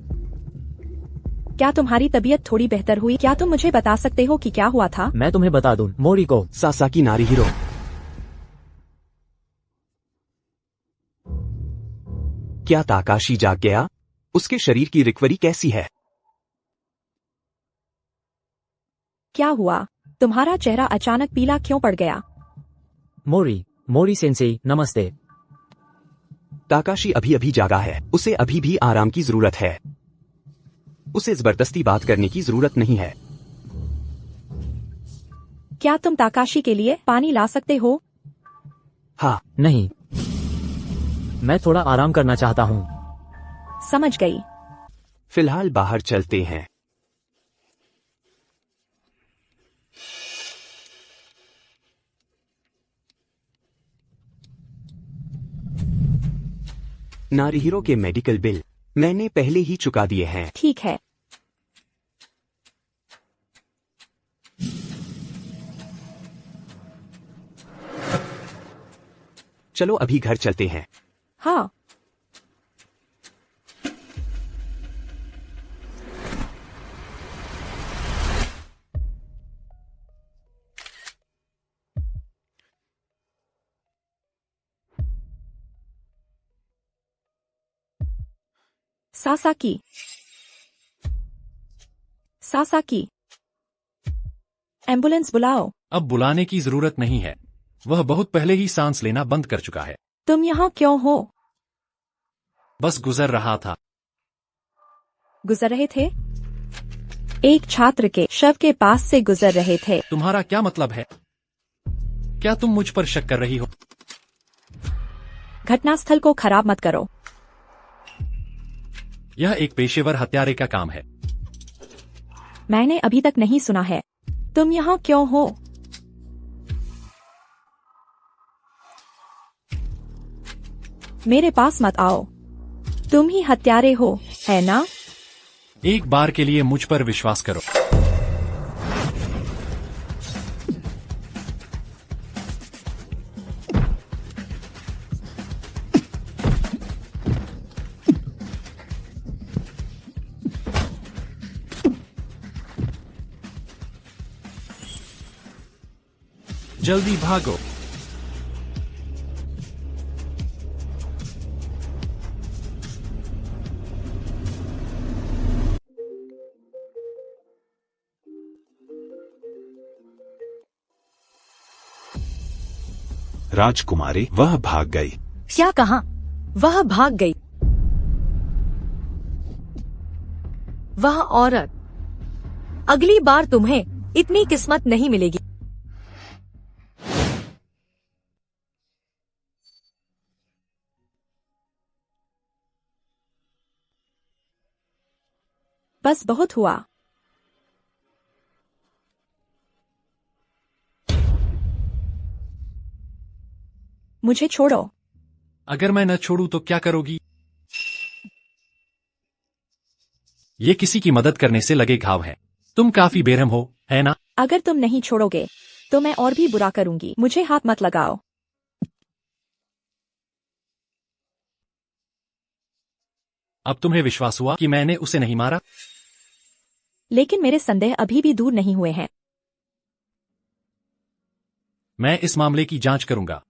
क्या तुम्हारी तबीयत थोड़ी बेहतर हुई? क्या तुम मुझे बता सकते हो कि क्या हुआ था? मैं तुम्हें बता दूं, मोरी को सासाकी नारिहिरो। क्या ताकाशी जाग गया? उसके शरीर की रिकवरी कैसी है? क्या हुआ? तुम्हारा चेहरा अचानक पीला क्यों पड़ गया? मोरी सेंसेई, नमस्ते। ताकाशी अभी अभी जागा है। उसे अभी भी आराम की जरूरत है। उसे जबरदस्ती बात करने की जरूरत नहीं है। क्या तुम ताकाशी के लिए पानी ला सकते हो? हाँ। नहीं, मैं थोड़ा आराम करना चाहता हूँ। समझ गई। फिलहाल बाहर चलते हैं। नारिहिरो के मेडिकल बिल मैंने पहले ही चुका दिए हैं। ठीक है। चलो अभी घर चलते हैं। हाँ। सासाकी, एम्बुलेंस बुलाओ। अब बुलाने की जरूरत नहीं है। वह बहुत पहले ही सांस लेना बंद कर चुका है। तुम यहाँ क्यों हो? बस गुजर रहा था। गुजर रहे थे? एक छात्र के शव के पास से गुजर रहे थे। तुम्हारा क्या मतलब है? क्या तुम मुझ पर शक कर रही हो? घटनास्थल को खराब मत करो। यह एक पेशेवर हत्यारे का काम है। मैंने अभी तक नहीं सुना है। तुम यहाँ क्यों हो? मेरे पास मत आओ। तुम ही हत्यारे हो, है ना? एक बार के लिए मुझ पर विश्वास करो। जल्दी भागो। राजकुमारी वह भाग गई। क्या कहा? वह भाग गई। वह औरत, अगली बार तुम्हें इतनी किस्मत नहीं मिलेगी। बस बहुत हुआ। मुझे छोड़ो। अगर मैं न छोड़ूं तो क्या करोगी? ये किसी की मदद करने से लगे घाव है। तुम काफी बेरहम हो, है ना? अगर तुम नहीं छोड़ोगे तो मैं और भी बुरा करूंगी। मुझे हाथ मत लगाओ। अब तुम्हें विश्वास हुआ कि मैंने उसे नहीं मारा? लेकिन मेरे संदेह अभी भी दूर नहीं हुए हैं। मैं इस मामले की जांच करूंगा।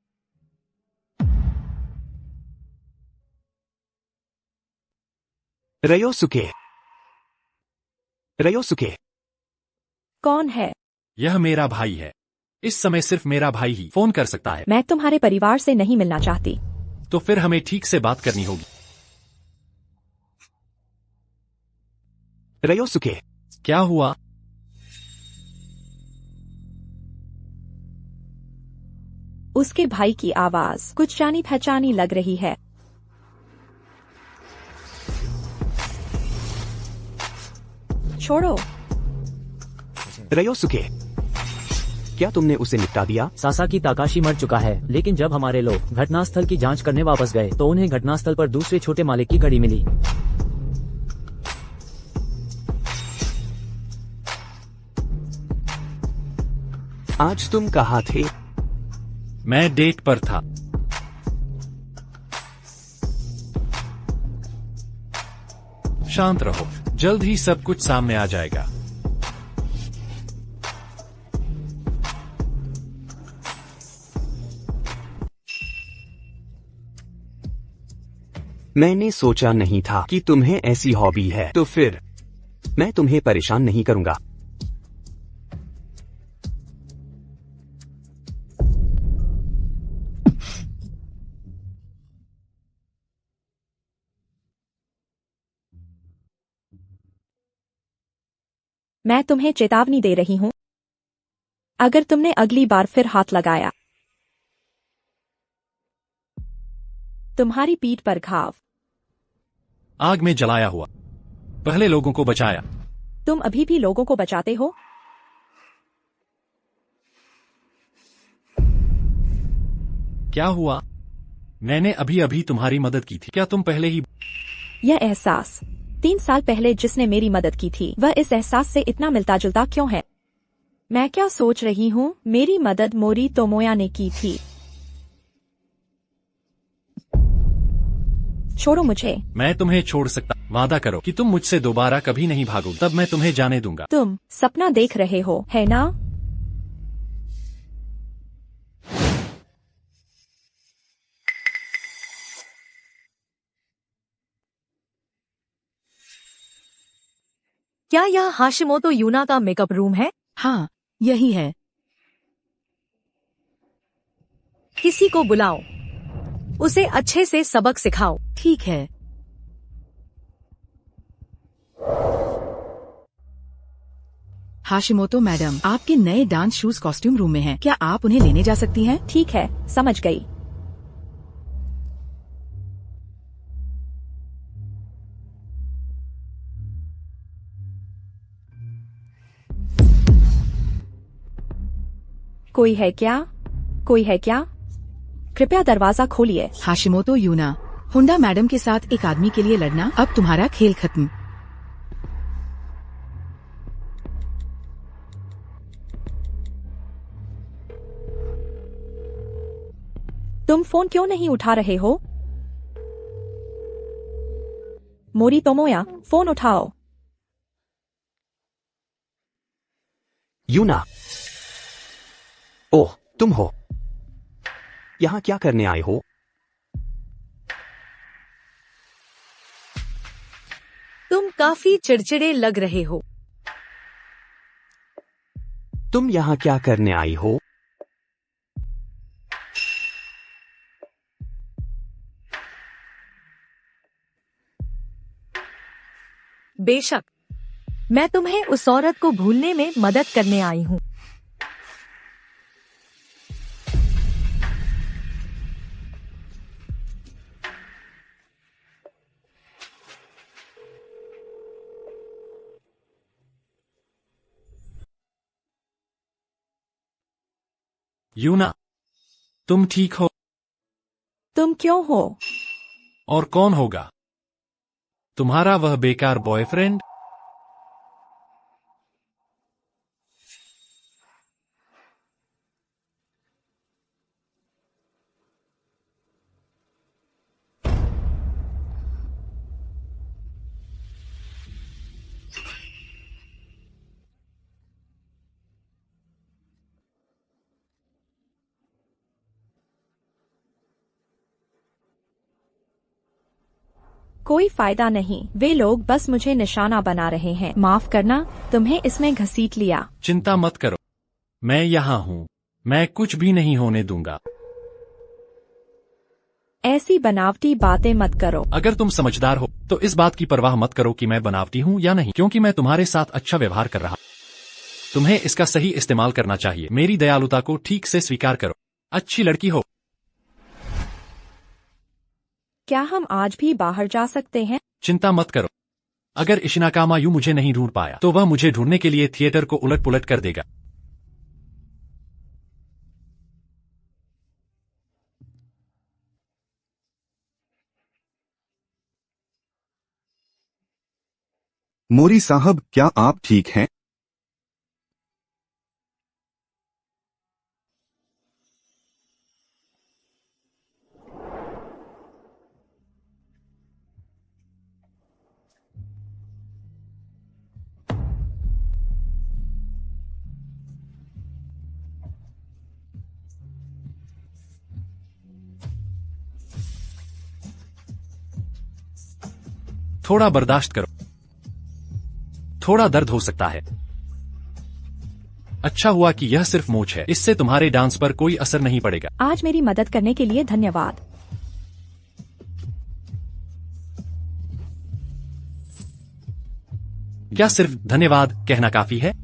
रयोसुके। रयोसुके। कौन है? यह मेरा भाई है। इस समय सिर्फ मेरा भाई ही फोन कर सकता है। मैं तुम्हारे परिवार से नहीं मिलना चाहती। तो फिर हमें ठीक से बात करनी होगी। रयोसुके। क्या हुआ? उसके भाई की आवाज कुछ जानी पहचानी लग रही है। छोड़ो। रयोसुके, क्या तुमने उसे निपटा दिया? सासाकी ताकाशी मर चुका है, लेकिन जब हमारे लोग घटनास्थल की जांच करने वापस गए तो उन्हें घटनास्थल पर दूसरे छोटे मालिक की घड़ी मिली। आज तुम कहाँ थे? मैं डेट पर था। शांत रहो, जल्द ही सब कुछ सामने आ जाएगा। मैंने सोचा नहीं था कि तुम्हें ऐसी हॉबी है, तो फिर मैं तुम्हें परेशान नहीं करूंगा। मैं तुम्हें चेतावनी दे रही हूँ। अगर तुमने अगली बार फिर हाथ लगाया, तुम्हारी पीठ पर घाव। आग में जलाया हुआ। पहले लोगों को बचाया। तुम अभी भी लोगों को बचाते हो? क्या हुआ? मैंने अभी अभी तुम्हारी मदद की थी। क्या तुम पहले ही? यह एहसास 3 साल पहले जिसने मेरी मदद की थी, वह इस एहसास से इतना मिलता जुलता क्यों है? मैं क्या सोच रही हूँ? मेरी मदद मोरी तोमोया ने की थी। छोड़ो मुझे। मैं तुम्हें छोड़ सकता। वादा करो कि तुम मुझसे दोबारा कभी नहीं भागोगे, तब मैं तुम्हें जाने दूंगा। तुम सपना देख रहे हो, है ना? क्या यह हाशिमोतो यूना का मेकअप रूम है? हाँ, यही है। किसी को बुलाओ, उसे अच्छे से सबक सिखाओ। ठीक है। हाशिमोतो मैडम, आपके नए डांस शूज कॉस्ट्यूम रूम में हैं। क्या आप उन्हें लेने जा सकती हैं? ठीक है, समझ गई। कोई है क्या? कोई है क्या? कृपया दरवाजा खोलिए। हाशिमोतो यूना, हुंडा मैडम के साथ एक आदमी के लिए लड़ना, अब तुम्हारा खेल खत्म। तुम फोन क्यों नहीं उठा रहे हो? मोरी तोमोया, फोन उठाओ। यूना। ओह, तुम हो। यहाँ क्या करने आए हो? तुम काफी चिड़चिड़े लग रहे हो। तुम यहाँ क्या करने आई हो? बेशक, मैं तुम्हें उस औरत को भूलने में मदद करने आई हूँ। यूना, तुम ठीक हो? तुम क्यों हो? और कौन होगा? तुम्हारा वह बेकार बॉयफ्रेंड? कोई फायदा नहीं, वे लोग बस मुझे निशाना बना रहे हैं। माफ करना, तुम्हें इसमें घसीट लिया। चिंता मत करो, मैं यहाँ हूँ। मैं कुछ भी नहीं होने दूंगा। ऐसी बनावटी बातें मत करो। अगर तुम समझदार हो तो इस बात की परवाह मत करो कि मैं बनावटी हूँ या नहीं, क्योंकि मैं तुम्हारे साथ अच्छा व्यवहार कर रहा हूँ। तुम्हें इसका सही इस्तेमाल करना चाहिए। मेरी दयालुता को ठीक से स्वीकार करो। अच्छी लड़की हो। क्या हम आज भी बाहर जा सकते हैं? चिंता मत करो। अगर इशिनाकामा यू मुझे नहीं ढूंढ पाया तो वह मुझे ढूंढने के लिए थिएटर को उलट पुलट कर देगा। मोरी साहब, क्या आप ठीक हैं? थोड़ा बर्दाश्त करो। थोड़ा दर्द हो सकता है। अच्छा हुआ कि यह सिर्फ मोच है। इससे तुम्हारे डांस पर कोई असर नहीं पड़ेगा। आज मेरी मदद करने के लिए धन्यवाद। क्या सिर्फ धन्यवाद कहना काफी है?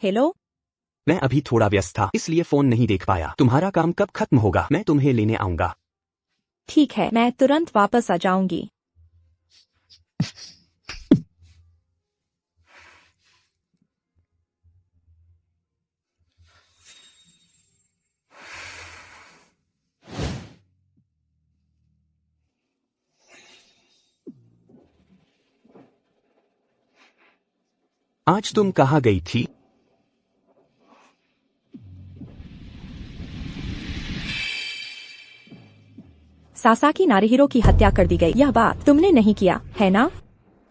हेलो। मैं अभी थोड़ा व्यस्त था, इसलिए फोन नहीं देख पाया। तुम्हारा काम कब खत्म होगा? मैं तुम्हें लेने आऊंगा। ठीक है, मैं तुरंत वापस आ जाऊंगी। आज तुम कहाँ गई थी? सासाकी नारिहिरो की हत्या कर दी गई। यह बात तुमने नहीं किया, है ना?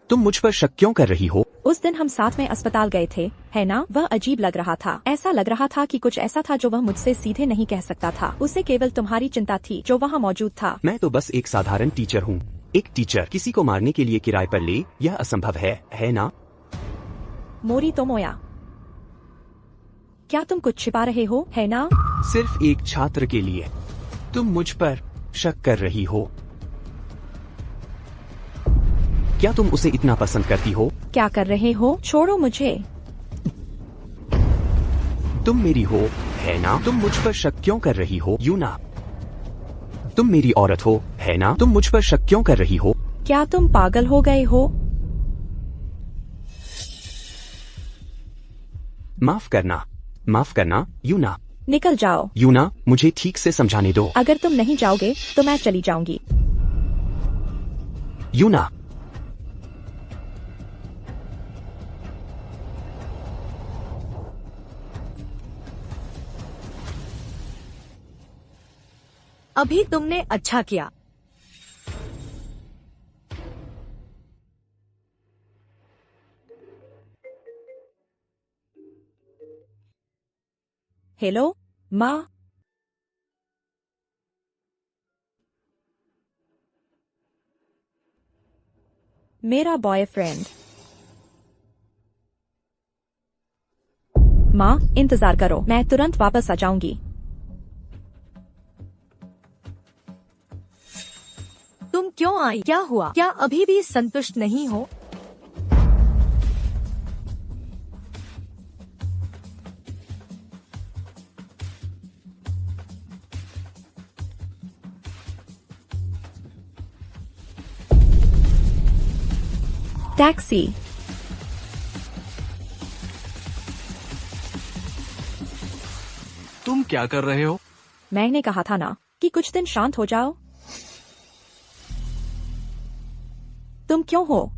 तुम मुझ पर शक क्यों कर रही हो? उस दिन हम साथ में अस्पताल गए थे, है ना? वह अजीब लग रहा था। ऐसा लग रहा था कि कुछ ऐसा था जो वह मुझसे सीधे नहीं कह सकता था। उसे केवल तुम्हारी चिंता थी जो वहाँ मौजूद था। मैं तो बस एक साधारण टीचर हूँ। एक टीचर किसी को मारने के लिए किराए पर ले, यह असंभव है ना? मोरी तोमोया, क्या तुम कुछ छिपा रहे हो, है ना? सिर्फ एक छात्र के लिए तुम मुझ पर शक कर रही हो? क्या तुम उसे इतना पसंद करती हो? क्या कर रहे हो? छोड़ो मुझे। तुम मेरी हो, है ना? तुम मुझ पर शक क्यों कर रही हो, यूना? तुम मेरी औरत हो, है ना? तुम मुझ पर शक क्यों कर रही हो? क्या तुम पागल हो गए हो? माफ करना यूना। निकल जाओ। यूना, मुझे ठीक से समझाने दो। अगर तुम नहीं जाओगे तो मैं चली जाऊंगी। यूना, अभी तुमने अच्छा किया। हेलो माँ। मेरा बॉयफ्रेंड। माँ, इंतजार करो, मैं तुरंत वापस आ जाऊंगी। तुम क्यों आई? क्या हुआ? क्या अभी भी संतुष्ट नहीं हो? टैक्सी। तुम क्या कर रहे हो? मैंने कहा था ना कि कुछ दिन शांत हो जाओ। तुम क्यों हो?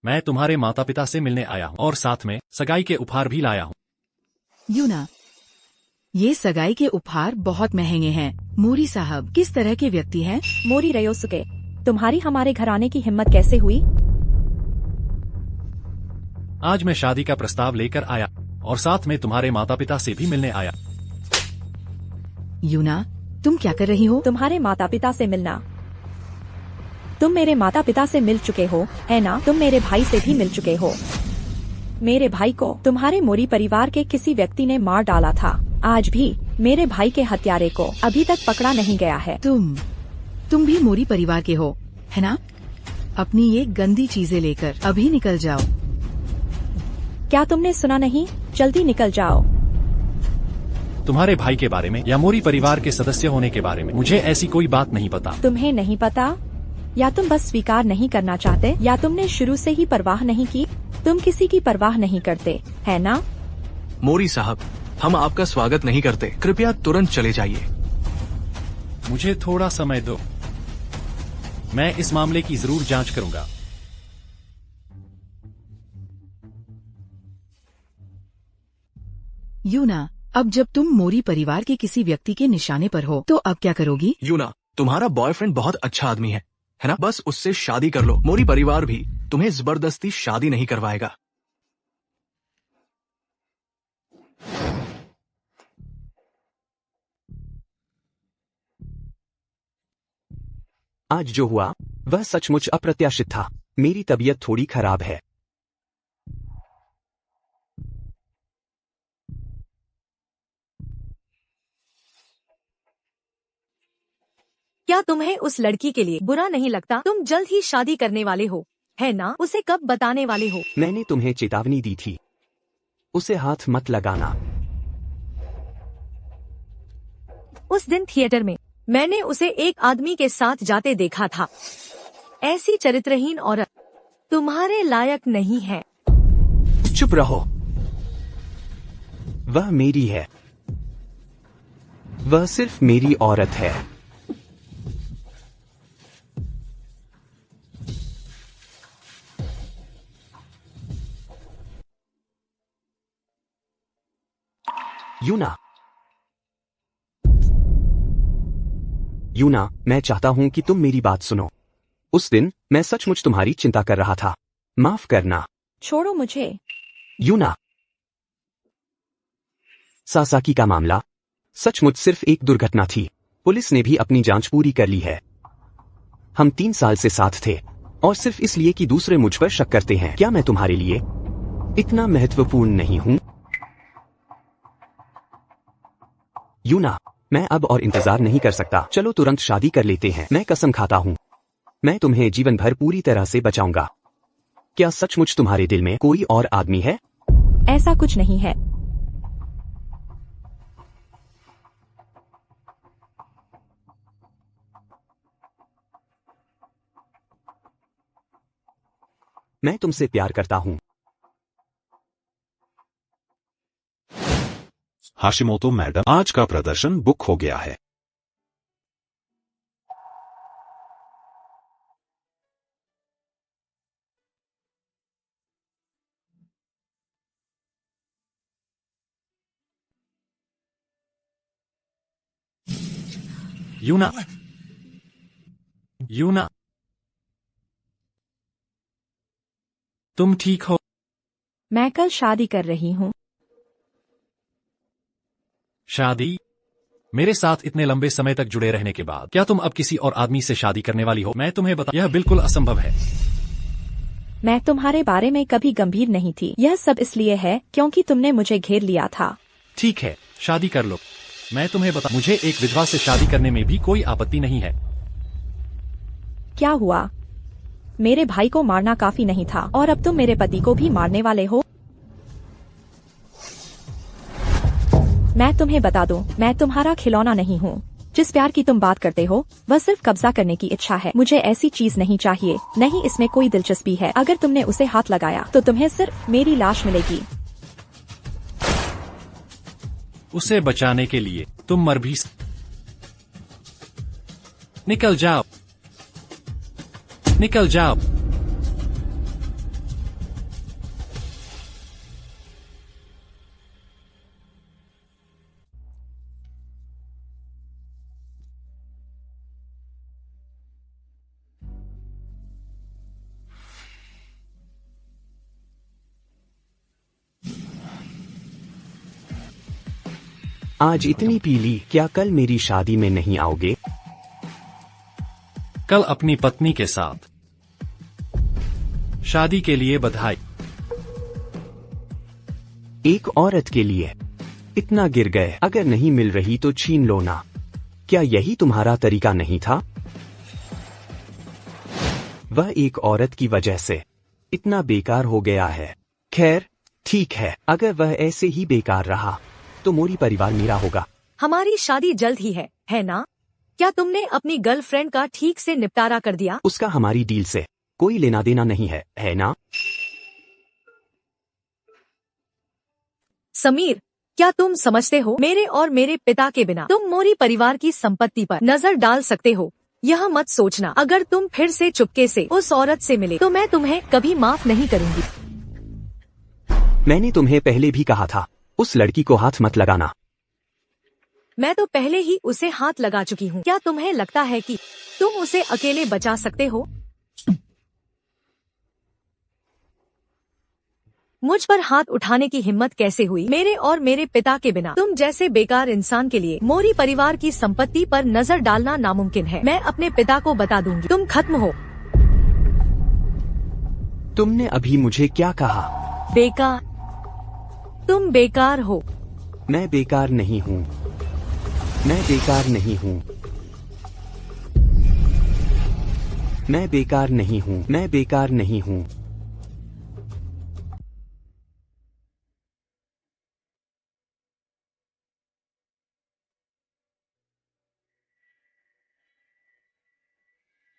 मैं तुम्हारे माता पिता से मिलने आया हूँ और साथ में सगाई के उपहार भी लाया हूँ। यूना, ये सगाई के उपहार बहुत महंगे हैं। मोरी साहब किस तरह के व्यक्ति हैं? मोरी रयोसुके, तुम्हारी हमारे घर आने की हिम्मत कैसे हुई? आज मैं शादी का प्रस्ताव लेकर आया और साथ में तुम्हारे माता पिता से भी मिलने आया। यूना, तुम क्या कर रही हो? तुम्हारे माता पिता से मिलना। तुम मेरे माता पिता से मिल चुके हो, है ना? तुम मेरे भाई से भी मिल चुके हो। मेरे भाई को तुम्हारे मोरी परिवार के किसी व्यक्ति ने मार डाला था। आज भी मेरे भाई के हत्यारे को अभी तक पकड़ा नहीं गया है। तुम भी मोरी परिवार के हो, है ना? अपनी ये गंदी चीजें लेकर अभी निकल जाओ। क्या तुमने सुना नहीं? जल्दी निकल जाओ। तुम्हारे भाई के बारे में या मोरी परिवार के सदस्य होने के बारे में मुझे ऐसी कोई बात नहीं पता। तुम्हें नहीं पता? या तुम बस स्वीकार नहीं करना चाहते, या तुमने शुरू से ही परवाह नहीं की। तुम किसी की परवाह नहीं करते, है ना? मोरी साहब, हम आपका स्वागत नहीं करते। कृपया तुरंत चले जाइए। मुझे थोड़ा समय दो, मैं इस मामले की जरूर जांच करूंगा। यूना, अब जब तुम मोरी परिवार के किसी व्यक्ति के निशाने पर हो तो अब क्या करोगी? यूना, तुम्हारा बॉयफ्रेंड बहुत अच्छा आदमी है ना? बस उससे शादी कर लो। मोरी परिवार भी तुम्हें जबरदस्ती शादी नहीं करवाएगा। आज जो हुआ वह सचमुच अप्रत्याशित था। मेरी तबीयत थोड़ी खराब है। क्या तुम्हें उस लड़की के लिए बुरा नहीं लगता? तुम जल्द ही शादी करने वाले हो, है ना? उसे कब बताने वाले हो? मैंने तुम्हें चेतावनी दी थी, उसे हाथ मत लगाना। उस दिन थिएटर में मैंने उसे एक आदमी के साथ जाते देखा था। ऐसी चरित्रहीन औरत तुम्हारे लायक नहीं है। चुप रहो, वह मेरी है। वह सिर्फ मेरी औरत है। यूना, मैं चाहता हूं कि तुम मेरी बात सुनो। उस दिन मैं सचमुच तुम्हारी चिंता कर रहा था। माफ करना। छोड़ो मुझे। यूना, सासाकी का मामला सचमुच सिर्फ एक दुर्घटना थी। पुलिस ने भी अपनी जांच पूरी कर ली है। हम 3 साल से साथ थे और सिर्फ इसलिए कि दूसरे मुझ पर शक करते हैं। क्या मैं तुम्हारे लिए इतना महत्वपूर्ण नहीं हूं? यूना, मैं अब और इंतजार नहीं कर सकता। चलो तुरंत शादी कर लेते हैं। मैं कसम खाता हूं, मैं तुम्हें जीवन भर पूरी तरह से बचाऊंगा। क्या सचमुच तुम्हारे दिल में कोई और आदमी है? ऐसा कुछ नहीं है। मैं तुमसे प्यार करता हूं। हाशिमोतो मैडम, आज का प्रदर्शन बुक हो गया है। यूना, यूना, तुम ठीक हो? मैं कल शादी कर रही हूँ। शादी? मेरे साथ इतने लंबे समय तक जुड़े रहने के बाद क्या तुम अब किसी और आदमी से शादी करने वाली हो? मैं तुम्हें बता, यह बिल्कुल असंभव है। मैं तुम्हारे बारे में कभी गंभीर नहीं थी। यह सब इसलिए है क्योंकि तुमने मुझे घेर लिया था। ठीक है, शादी कर लो। मैं तुम्हें बता, मुझे एक विधवा से शादी करने में भी कोई आपत्ति नहीं है। क्या हुआ? मेरे भाई को मारना काफी नहीं था और अब तुम मेरे पति को भी मारने वाले हो। मैं तुम्हें बता दूं, मैं तुम्हारा खिलौना नहीं हूँ। जिस प्यार की तुम बात करते हो वह सिर्फ कब्जा करने की इच्छा है। मुझे ऐसी चीज नहीं चाहिए, नहीं इसमें कोई दिलचस्पी है। अगर तुमने उसे हाथ लगाया तो तुम्हें सिर्फ मेरी लाश मिलेगी। उसे बचाने के लिए तुम मर भी निकल जाओ, निकल जाओ। आज इतनी पी ली, क्या कल मेरी शादी में नहीं आओगे? कल अपनी पत्नी के साथ शादी के लिए बधाई। एक औरत के लिए इतना गिर गए, अगर नहीं मिल रही तो छीन लो ना। क्या यही तुम्हारा तरीका नहीं था? वह एक औरत की वजह से इतना बेकार हो गया है। खैर ठीक है, अगर वह ऐसे ही बेकार रहा तो मोरी परिवार मेरा होगा। हमारी शादी जल्द ही है ना? क्या तुमने अपनी गर्लफ्रेंड का ठीक से निपटारा कर दिया? उसका हमारी डील से कोई लेना देना नहीं है ना? समीर, क्या तुम समझते हो, मेरे और मेरे पिता के बिना तुम मोरी परिवार की संपत्ति पर नजर डाल सकते हो? यह मत सोचना, अगर तुम फिर से चुपके से उस औरत से मिले तो मैं तुम्हें कभी माफ नहीं करूंगी। मैंने तुम्हें पहले भी कहा था, उस लड़की को हाथ मत लगाना। मैं तो पहले ही उसे हाथ लगा चुकी हूँ। क्या तुम्हें लगता है कि तुम उसे अकेले बचा सकते हो? मुझ पर हाथ उठाने की हिम्मत कैसे हुई? मेरे और मेरे पिता के बिना तुम जैसे बेकार इंसान के लिए मोरी परिवार की संपत्ति पर नजर डालना नामुमकिन है। मैं अपने पिता को बता दूंगी, तुम खत्म हो। तुमने अभी मुझे क्या कहा? बेकार? तुम बेकार हो। मैं बेकार नहीं हूँ, मैं बेकार नहीं हूँ, मैं बेकार नहीं हूँ, मैं बेकार नहीं हूँ।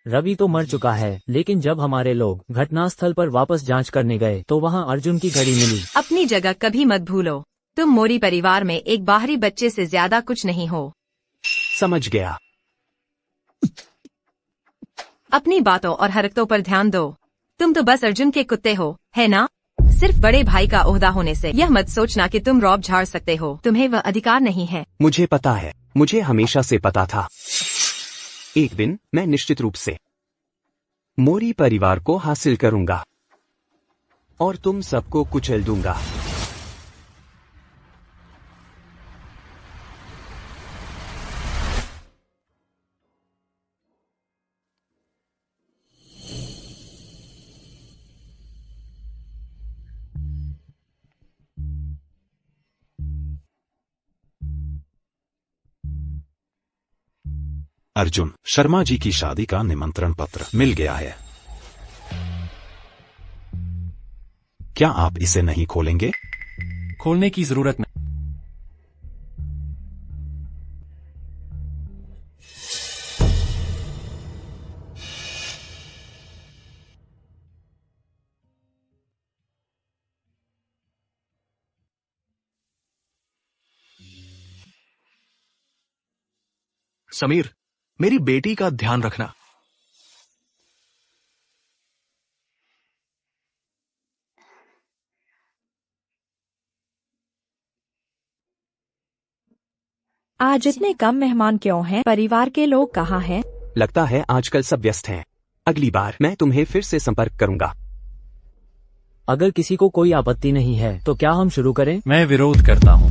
रवि तो मर चुका है, लेकिन जब हमारे लोग घटनास्थल पर वापस जांच करने गए तो वहां अर्जुन की घड़ी मिली। अपनी जगह कभी मत भूलो, तुम मोरी परिवार में एक बाहरी बच्चे से ज्यादा कुछ नहीं हो। समझ गया। अपनी बातों और हरकतों पर ध्यान दो। तुम तो बस अर्जुन के कुत्ते हो, है ना? सिर्फ बड़े भाई का ओहदा होने से यह मत सोचना कि तुम रौब झाड़ सकते हो। तुम्हें वह अधिकार नहीं है। मुझे पता है, मुझे हमेशा से पता था। एक दिन मैं निश्चित रूप से मोरी परिवार को हासिल करूंगा और तुम सबको कुचल दूंगा। अर्जुन शर्मा जी की शादी का निमंत्रण पत्र मिल गया है। क्या आप इसे नहीं खोलेंगे? खोलने की जरूरत नहीं। समीर, मेरी बेटी का ध्यान रखना। आज इतने कम मेहमान क्यों हैं? परिवार के लोग कहाँ हैं? लगता है आजकल सब व्यस्त हैं। अगली बार मैं तुम्हें फिर से संपर्क करूंगा। अगर किसी को कोई आपत्ति नहीं है तो क्या हम शुरू करें? मैं विरोध करता हूँ।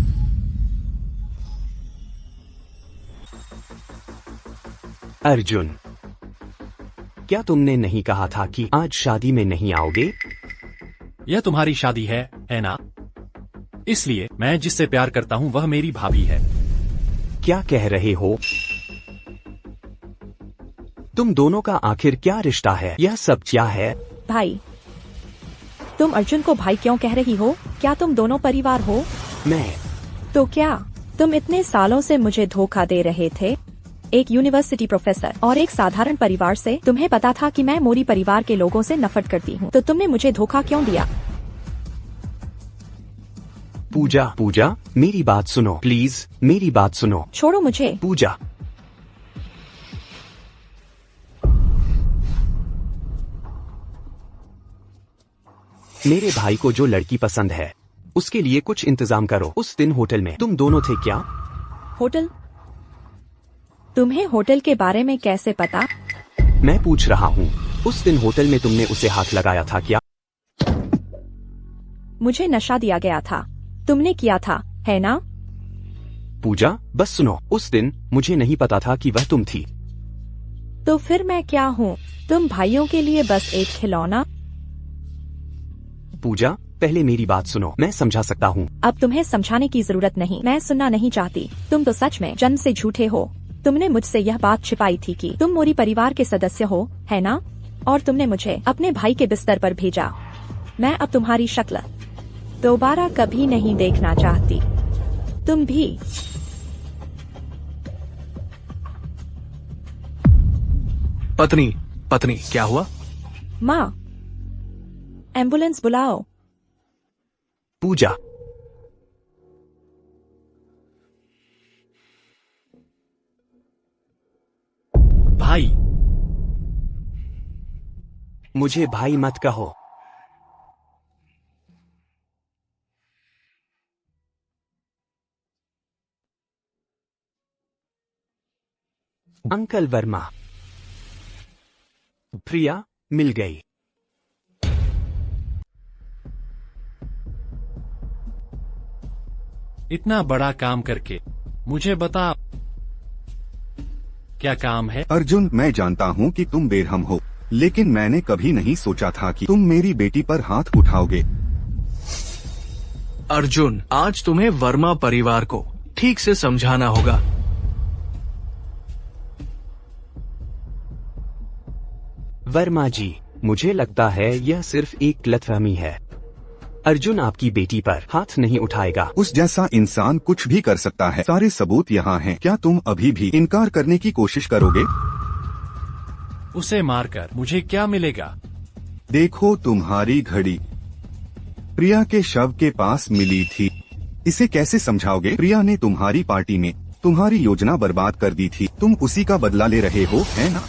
अर्जुन, क्या तुमने नहीं कहा था कि आज शादी में नहीं आओगे? यह तुम्हारी शादी है ना? इसलिए मैं जिससे प्यार करता हूँ वह मेरी भाभी है। क्या कह रहे हो? तुम दोनों का आखिर क्या रिश्ता है? यह सब क्या है? भाई, तुम अर्जुन को भाई क्यों कह रही हो? क्या तुम दोनों परिवार हो? मैं तो क्या तुम इतने सालों से मुझे धोखा दे रहे थे? एक यूनिवर्सिटी प्रोफेसर और एक साधारण परिवार से तुम्हें पता था कि मैं मोरी परिवार के लोगों से नफरत करती हूँ, तो तुमने मुझे धोखा क्यों दिया? पूजा, मेरी बात सुनो प्लीज, मेरी बात सुनो। छोड़ो मुझे। पूजा, मेरे भाई को जो लड़की पसंद है उसके लिए कुछ इंतजाम करो। उस दिन होटल में तुम दोनों थे क्या? होटल? तुम्हें होटल के बारे में कैसे पता? मैं पूछ रहा हूँ, उस दिन होटल में तुमने उसे हाथ लगाया था क्या? मुझे नशा दिया गया था, तुमने किया था, है ना? पूजा, बस सुनो, उस दिन मुझे नहीं पता था कि वह तुम थी। तो फिर मैं क्या हूँ? तुम भाइयों के लिए बस एक खिलौना? पूजा, पहले मेरी बात सुनो, मैं समझा सकता हूँ। अब तुम्हें समझाने की जरूरत नहीं, मैं सुनना नहीं चाहती। तुम तो सच में जन्म से झूठे हो। तुमने मुझसे यह बात छिपाई थी कि तुम मोरी परिवार के सदस्य हो, है ना? और तुमने मुझे अपने भाई के बिस्तर पर भेजा। मैं अब तुम्हारी शक्ल दोबारा कभी नहीं देखना चाहती। तुम भी। पत्नी, क्या हुआ? माँ, एम्बुलेंस बुलाओ। पूजा, भाई, मुझे भाई मत कहो। अंकल वर्मा, प्रिया मिल गई। इतना बड़ा काम करके मुझे बता, क्या काम है? अर्जुन, मैं जानता हूँ कि तुम बेरहम हो, लेकिन मैंने कभी नहीं सोचा था कि तुम मेरी बेटी पर हाथ उठाओगे। अर्जुन, आज तुम्हें वर्मा परिवार को ठीक से समझाना होगा। वर्मा जी, मुझे लगता है यह सिर्फ एक गलतफहमी है। अर्जुन आपकी बेटी पर हाथ नहीं उठाएगा। उस जैसा इंसान कुछ भी कर सकता है। सारे सबूत यहाँ हैं। क्या तुम अभी भी इनकार करने की कोशिश करोगे? उसे मारकर मुझे क्या मिलेगा? देखो, तुम्हारी घड़ी प्रिया के शव के पास मिली थी। इसे कैसे समझाओगे? प्रिया ने तुम्हारी पार्टी में तुम्हारी योजना बर्बाद कर दी थी। तुम उसी का बदला ले रहे हो, है ना?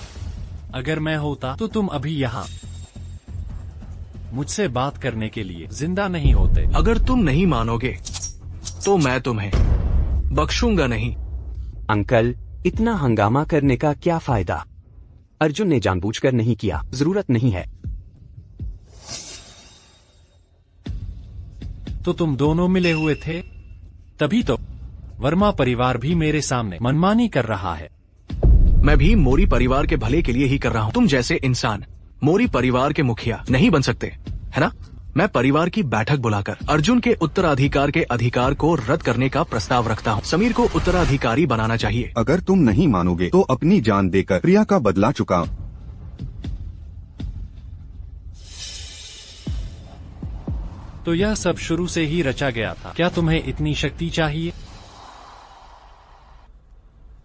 अगर मैं होता तो तुम अभी यहाँ मुझसे बात करने के लिए जिंदा नहीं होते। अगर तुम नहीं मानोगे तो मैं तुम्हें बख्शूंगा नहीं। अंकल, इतना हंगामा करने का क्या फायदा? अर्जुन ने जानबूझकर नहीं किया, जरूरत नहीं है। तो तुम दोनों मिले हुए थे, तभी तो वर्मा परिवार भी मेरे सामने मनमानी कर रहा है। मैं भी मोरी परिवार के भले के लिए ही कर रहा हूँ। तुम जैसे इंसान मोरी परिवार के मुखिया नहीं बन सकते, है ना? मैं परिवार की बैठक बुलाकर अर्जुन के उत्तराधिकार के अधिकार को रद्द करने का प्रस्ताव रखता हूँ। समीर को उत्तराधिकारी बनाना चाहिए। अगर तुम नहीं मानोगे तो अपनी जान देकर प्रिया का बदला चुकाओ। तो यह सब शुरू से ही रचा गया था। क्या तुम्हें इतनी शक्ति चाहिए?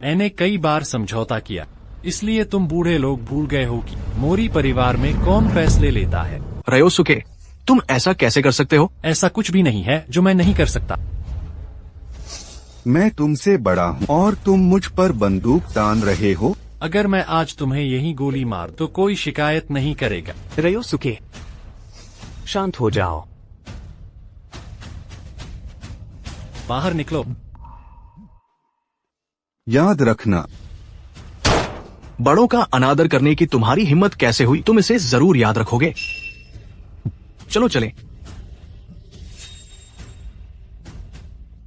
मैंने कई बार समझौता किया, इसलिए तुम बूढ़े लोग भूल गए हो कि मोरी परिवार में कौन फैसले लेता है। रयोसुके, तुम ऐसा कैसे कर सकते हो? ऐसा कुछ भी नहीं है जो मैं नहीं कर सकता। मैं तुमसे बड़ा हूँ और तुम मुझ पर बंदूक तान रहे हो। अगर मैं आज तुम्हें यही गोली मार तो कोई शिकायत नहीं करेगा। रयोसुके, शांत हो जाओ। बाहर निकलो। याद रखना, बड़ों का अनादर करने की तुम्हारी हिम्मत कैसे हुई? तुम इसे जरूर याद रखोगे। चलो चलें।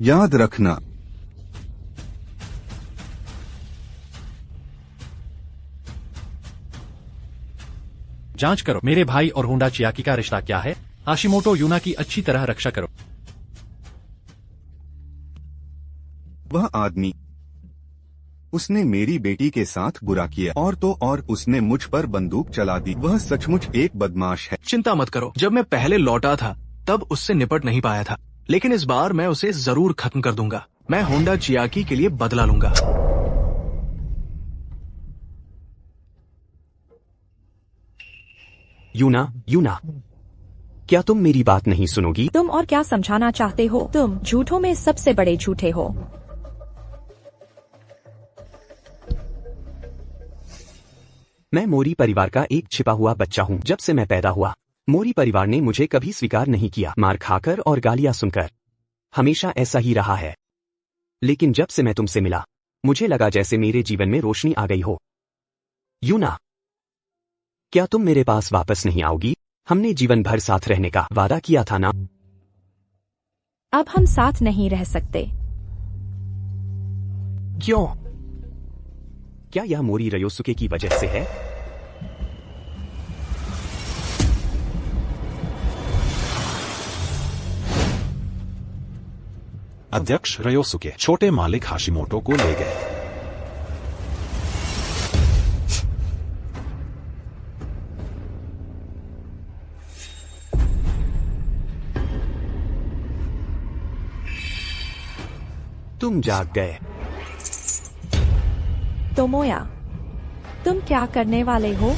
याद रखना। जांच करो, मेरे भाई और होंडा चियाकी का रिश्ता क्या है। हाशिमोटो यूना की अच्छी तरह रक्षा करो। वह आदमी, उसने मेरी बेटी के साथ बुरा किया और तो और उसने मुझ पर बंदूक चला दी। वह सचमुच एक बदमाश है। चिंता मत करो, जब मैं पहले लौटा था तब उससे निपट नहीं पाया था, लेकिन इस बार मैं उसे जरूर खत्म कर दूंगा। मैं होंडा चियाकी के लिए बदला लूंगा। यूना, क्या तुम मेरी बात नहीं सुनोगी? तुम और क्या समझाना चाहते हो? तुम झूठों में सबसे बड़े झूठे हो। मैं मोरी परिवार का एक छिपा हुआ बच्चा हूँ। जब से मैं पैदा हुआ, मोरी परिवार ने मुझे कभी स्वीकार नहीं किया। मार खाकर और गालियां सुनकर हमेशा ऐसा ही रहा है। लेकिन जब से मैं तुमसे मिला, मुझे लगा जैसे मेरे जीवन में रोशनी आ गई हो। यूना, क्या तुम मेरे पास वापस नहीं आओगी? हमने जीवन भर साथ रहने का वादा किया था ना? अब हम साथ नहीं रह सकते। क्यों? क्या यह मोरी रयोसुके की वजह से है? अध्यक्ष रयोसुके छोटे मालिक हाशिमोटो को ले गए। तुम जाग गए। तोमोया, तुम क्या करने वाले हो?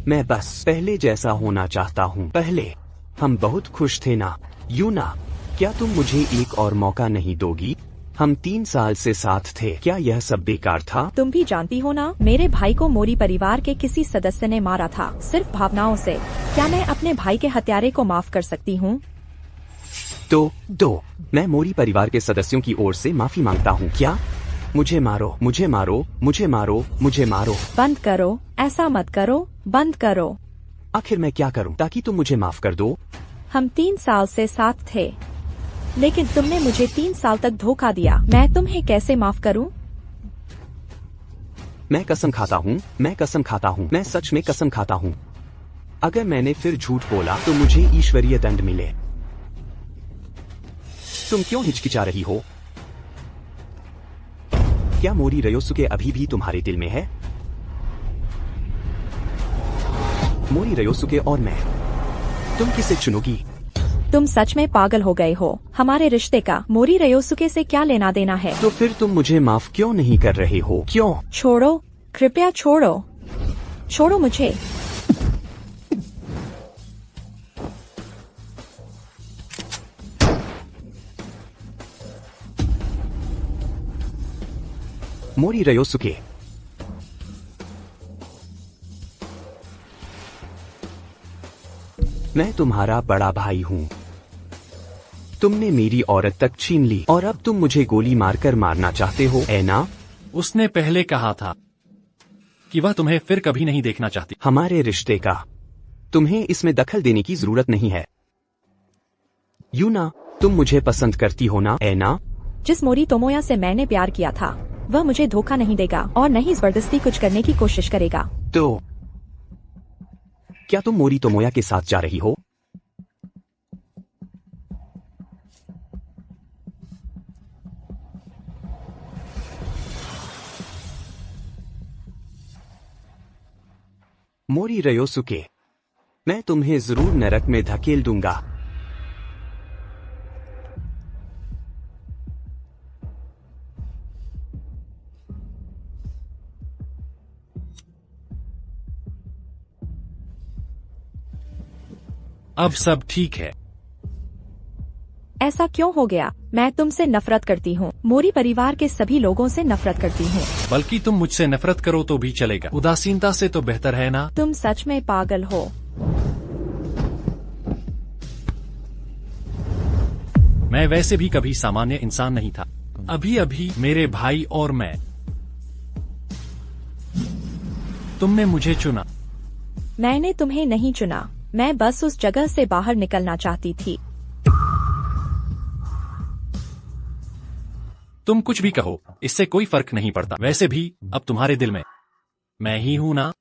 मैं बस पहले जैसा होना चाहता हूँ। पहले हम बहुत खुश थे ना? यूना, क्या तुम मुझे एक और मौका नहीं दोगी? हम 3 साल से साथ थे। क्या यह सब बेकार था? तुम भी जानती हो ना, मेरे भाई को मोरी परिवार के किसी सदस्य ने मारा था, सिर्फ भावनाओं से। क्या मैं अपने भाई के हत्यारे को माफ कर सकती हूँ? तो मैं मोरी परिवार के सदस्यों की ओर से माफी मांगता हूँ। क्या? मुझे मारो, मुझे मारो, मुझे मारो, मुझे मारो। बंद करो, ऐसा मत करो, बंद करो। आखिर मैं क्या करूँ ताकि तुम मुझे माफ कर दो? हम 3 साल से साथ थे, लेकिन तुमने मुझे 3 साल तक धोखा दिया। मैं तुम्हें कैसे माफ करूं? मैं कसम खाता हूँ, मैं कसम खाता हूँ, मैं सच में कसम खाता हूँ। अगर मैंने फिर झूठ बोला तो मुझे ईश्वरीय दंड मिले। तुम क्यों हिचकिचा रही हो? क्या मोरी रयोसुके अभी भी तुम्हारे दिल में है? मोरी रयोसुके और मैं, तुम किसे चुनोगी? तुम सच में पागल हो गए हो। हमारे रिश्ते का मोरी रयोसुके से क्या लेना देना है? तो फिर तुम मुझे माफ क्यों नहीं कर रहे हो? क्यों? छोड़ो, कृपया छोड़ो, छोड़ो मुझे। मोरी रयोसुके, मैं तुम्हारा बड़ा भाई हूँ। तुमने मेरी औरत तक छीन ली और अब तुम मुझे गोली मारकर मारना चाहते हो, है ना? उसने पहले कहा था कि वह तुम्हें फिर कभी नहीं देखना चाहती। हमारे रिश्ते का तुम्हें इसमें दखल देने की जरूरत नहीं है। यूना, तुम मुझे पसंद करती हो ना, है ना? जिस मोरी तोमोया से मैंने प्यार किया था, वह मुझे धोखा नहीं देगा और नहीं जबरदस्ती कुछ करने की कोशिश करेगा। तो क्या तुम मोरी तोमोया के साथ जा रही हो? मोरी रयोसुके, मैं तुम्हें जरूर नरक में धकेल दूंगा। अब सब ठीक है। ऐसा क्यों हो गया? मैं तुमसे नफरत करती हूँ। मोरी परिवार के सभी लोगों से नफरत करती हूँ। बल्कि तुम मुझसे नफरत करो तो भी चलेगा। उदासीनता से तो बेहतर है ना। तुम सच में पागल हो। मैं वैसे भी कभी सामान्य इंसान नहीं था। अभी अभी मेरे भाई और मैं, तुमने मुझे चुना। मैंने तुम्हें नहीं चुना। मैं बस उस जगह से बाहर निकलना चाहती थी। तुम कुछ भी कहो, इससे कोई फर्क नहीं पड़ता। वैसे भी अब तुम्हारे दिल में मैं ही हूं ना,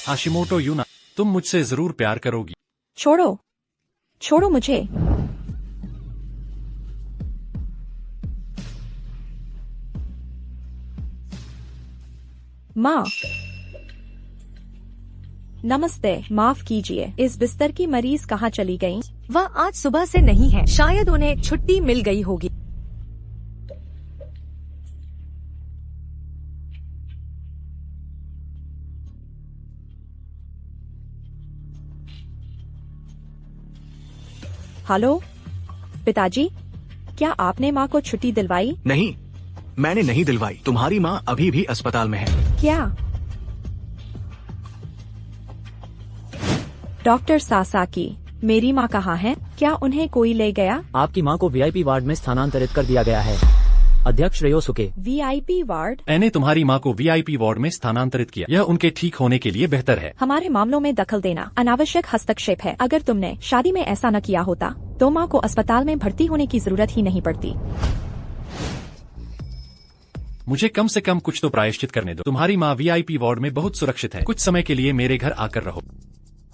हाशिमोटो यूना। तुम मुझसे जरूर प्यार करोगी। छोड़ो, छोड़ो मुझे। माँ, नमस्ते। माफ कीजिए, इस बिस्तर की मरीज कहाँ चली गई? वह आज सुबह से नहीं है। शायद उन्हें छुट्टी मिल गई होगी। हेलो पिताजी, क्या आपने माँ को छुट्टी दिलवाई? नहीं, मैंने नहीं दिलवाई। तुम्हारी माँ अभी भी अस्पताल में है। क्या? डॉक्टर सासाकी, मेरी माँ कहाँ है? क्या उन्हें कोई ले गया? आपकी माँ को वीआईपी वार्ड में स्थानांतरित कर दिया गया है। अध्यक्ष रयोसुके। VIP ward? मैंने तुम्हारी माँ को वीआईपी वार्ड में स्थानांतरित किया। यह उनके ठीक होने के लिए बेहतर है। हमारे मामलों में दखल देना अनावश्यक हस्तक्षेप है। अगर तुमने शादी में ऐसा न किया होता तो माँ को अस्पताल में भर्ती होने की जरूरत ही नहीं पड़ती। मुझे कम से कम कुछ तो प्रायश्चित करने दो। तुम्हारी माँ वीआईपी वार्ड में बहुत सुरक्षित है। कुछ समय के लिए मेरे घर आकर रहो।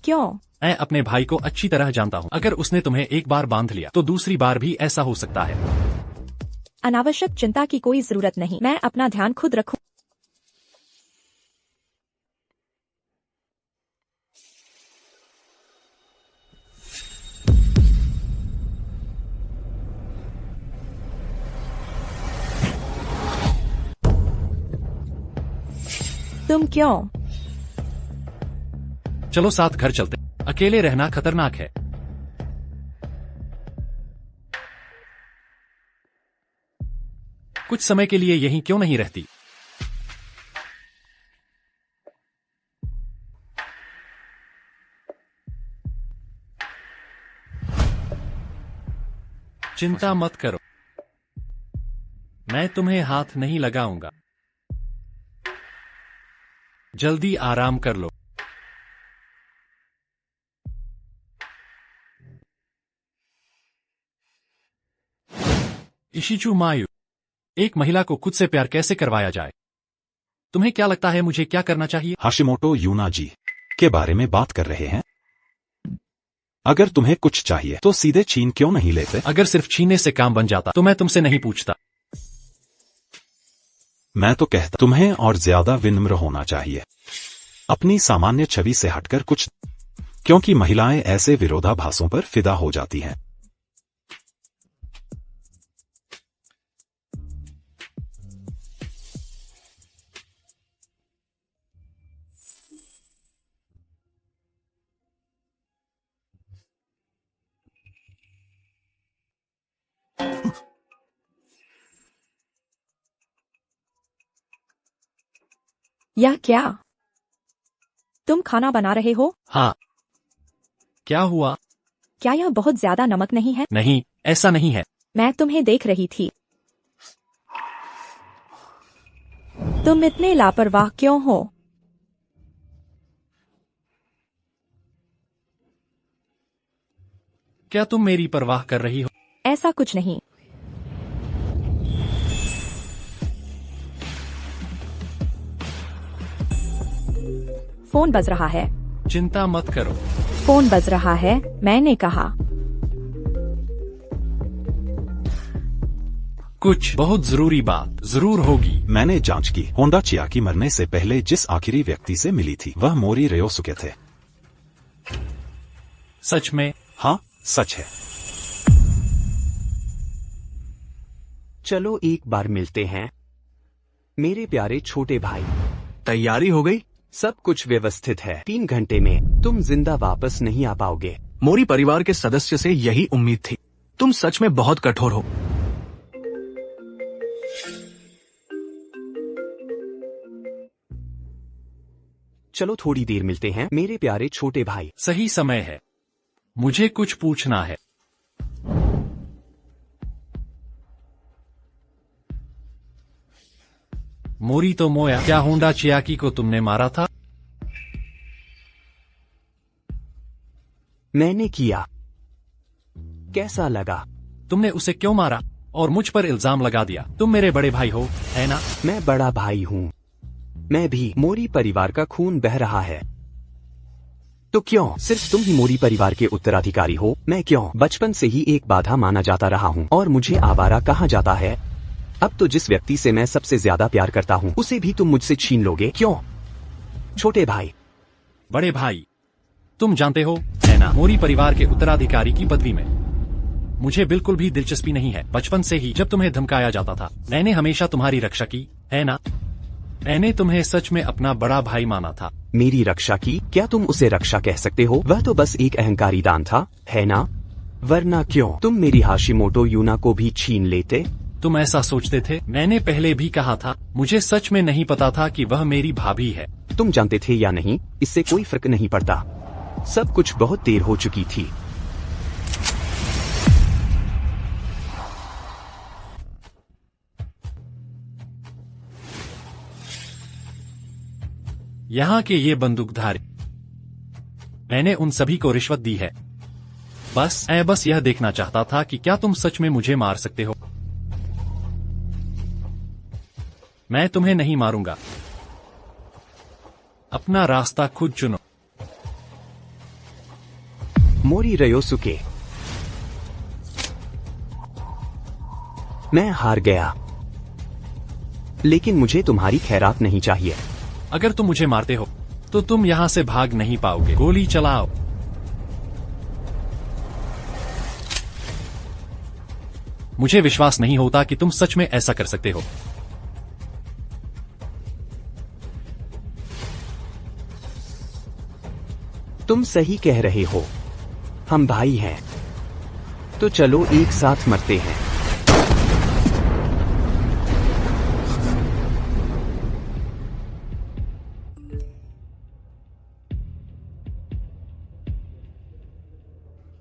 क्यों? मैं अपने भाई को अच्छी तरह जानता हूँ। अगर उसने तुम्हें एक बार बांध लिया तो दूसरी बार भी ऐसा हो सकता है। अनावश्यक चिंता की कोई जरूरत नहीं। मैं अपना ध्यान खुद रखूं। तुम क्यों? चलो साथ घर चलते। अकेले रहना खतरनाक है। कुछ समय के लिए यहीं क्यों नहीं रहती? चिंता मत करो, मैं तुम्हें हाथ नहीं लगाऊंगा। जल्दी आराम कर लो। इशिचू मायू, एक महिला को खुद से प्यार कैसे करवाया जाए? तुम्हें क्या लगता है मुझे क्या करना चाहिए? हाशिमोटो यूना जी के बारे में बात कर रहे हैं। अगर तुम्हें कुछ चाहिए तो सीधे छीन क्यों नहीं लेते? अगर सिर्फ छीनने से काम बन जाता तो मैं तुमसे नहीं पूछता। मैं तो कहता तुम्हें और ज्यादा विनम्र होना चाहिए, अपनी सामान्य छवि से हटकर कुछ, क्योंकि महिलाएं ऐसे विरोधाभासों पर फिदा हो जाती हैं। यह क्या? तुम खाना बना रहे हो? हाँ। क्या हुआ? क्या यह बहुत ज्यादा नमक नहीं है? नहीं, ऐसा नहीं है। मैं तुम्हें देख रही थी। तुम इतने लापरवाह क्यों हो? क्या तुम मेरी परवाह कर रही हो? ऐसा कुछ नहीं। फोन बज रहा है। चिंता मत करो। फोन बज रहा है, मैंने कहा। कुछ बहुत जरूरी बात जरूर होगी। मैंने जांच की। होंडा चियाकी मरने से पहले जिस आखिरी व्यक्ति से मिली थी वह मोरी रयोसुके थे। सच में? हाँ, सच है। चलो एक बार मिलते हैं मेरे प्यारे छोटे भाई। तैयारी हो गई? सब कुछ व्यवस्थित है। 3 घंटे में तुम जिंदा वापस नहीं आ पाओगे। मोरी परिवार के सदस्य से यही उम्मीद थी। तुम सच में बहुत कठोर हो। चलो थोड़ी देर मिलते हैं मेरे प्यारे छोटे भाई। सही समय है, मुझे कुछ पूछना है। मोरी तो मोया, क्या होंडा चियाकी को तुमने मारा था? मैंने किया। कैसा लगा? तुमने उसे क्यों मारा और मुझ पर इल्जाम लगा दिया? तुम मेरे बड़े भाई हो, है ना? मैं बड़ा भाई हूँ। मैं भी। मोरी परिवार का खून बह रहा है। तो क्यों सिर्फ तुम ही मोरी परिवार के उत्तराधिकारी हो? मैं क्यों? बचपन से ही एक बाधा माना जाता रहा हूँ और मुझे आवारा कहा जाता है। अब तो जिस व्यक्ति से मैं सबसे ज्यादा प्यार करता हूँ उसे भी तुम मुझसे छीन लोगे? क्यों? छोटे भाई। बड़े भाई, तुम जानते हो, है ना, मोरी परिवार के उत्तराधिकारी की पदवी में मुझे बिल्कुल भी दिलचस्पी नहीं है। बचपन से ही जब तुम्हें धमकाया जाता था, मैंने हमेशा तुम्हारी रक्षा की, है ना? मैंने तुम्हें सच में अपना बड़ा भाई माना था। मेरी रक्षा की? क्या तुम उसे रक्षा कह सकते हो? वह तो बस एक अहंकारी दान था, है ना? वरना क्यों तुम मेरी हाशिमोटो यूना को भी छीन लेते? तुम ऐसा सोचते थे? मैंने पहले भी कहा था, मुझे सच में नहीं पता था कि वह मेरी भाभी है। तुम जानते थे या नहीं, इससे कोई फर्क नहीं पड़ता। सब कुछ बहुत देर हो चुकी थी। यहाँ के ये बंदूकधारी, मैंने उन सभी को रिश्वत दी है। मैं बस यह देखना चाहता था कि क्या तुम सच में मुझे मार सकते हो। मैं तुम्हें नहीं मारूंगा। अपना रास्ता खुद चुनो। मोरी रयोसुके, मैं हार गया, लेकिन मुझे तुम्हारी खैरात नहीं चाहिए। अगर तुम मुझे मारते हो तो तुम यहाँ से भाग नहीं पाओगे। गोली चलाओ। मुझे विश्वास नहीं होता कि तुम सच में ऐसा कर सकते हो। तुम सही कह रहे हो, हम भाई हैं। तो चलो एक साथ मरते हैं।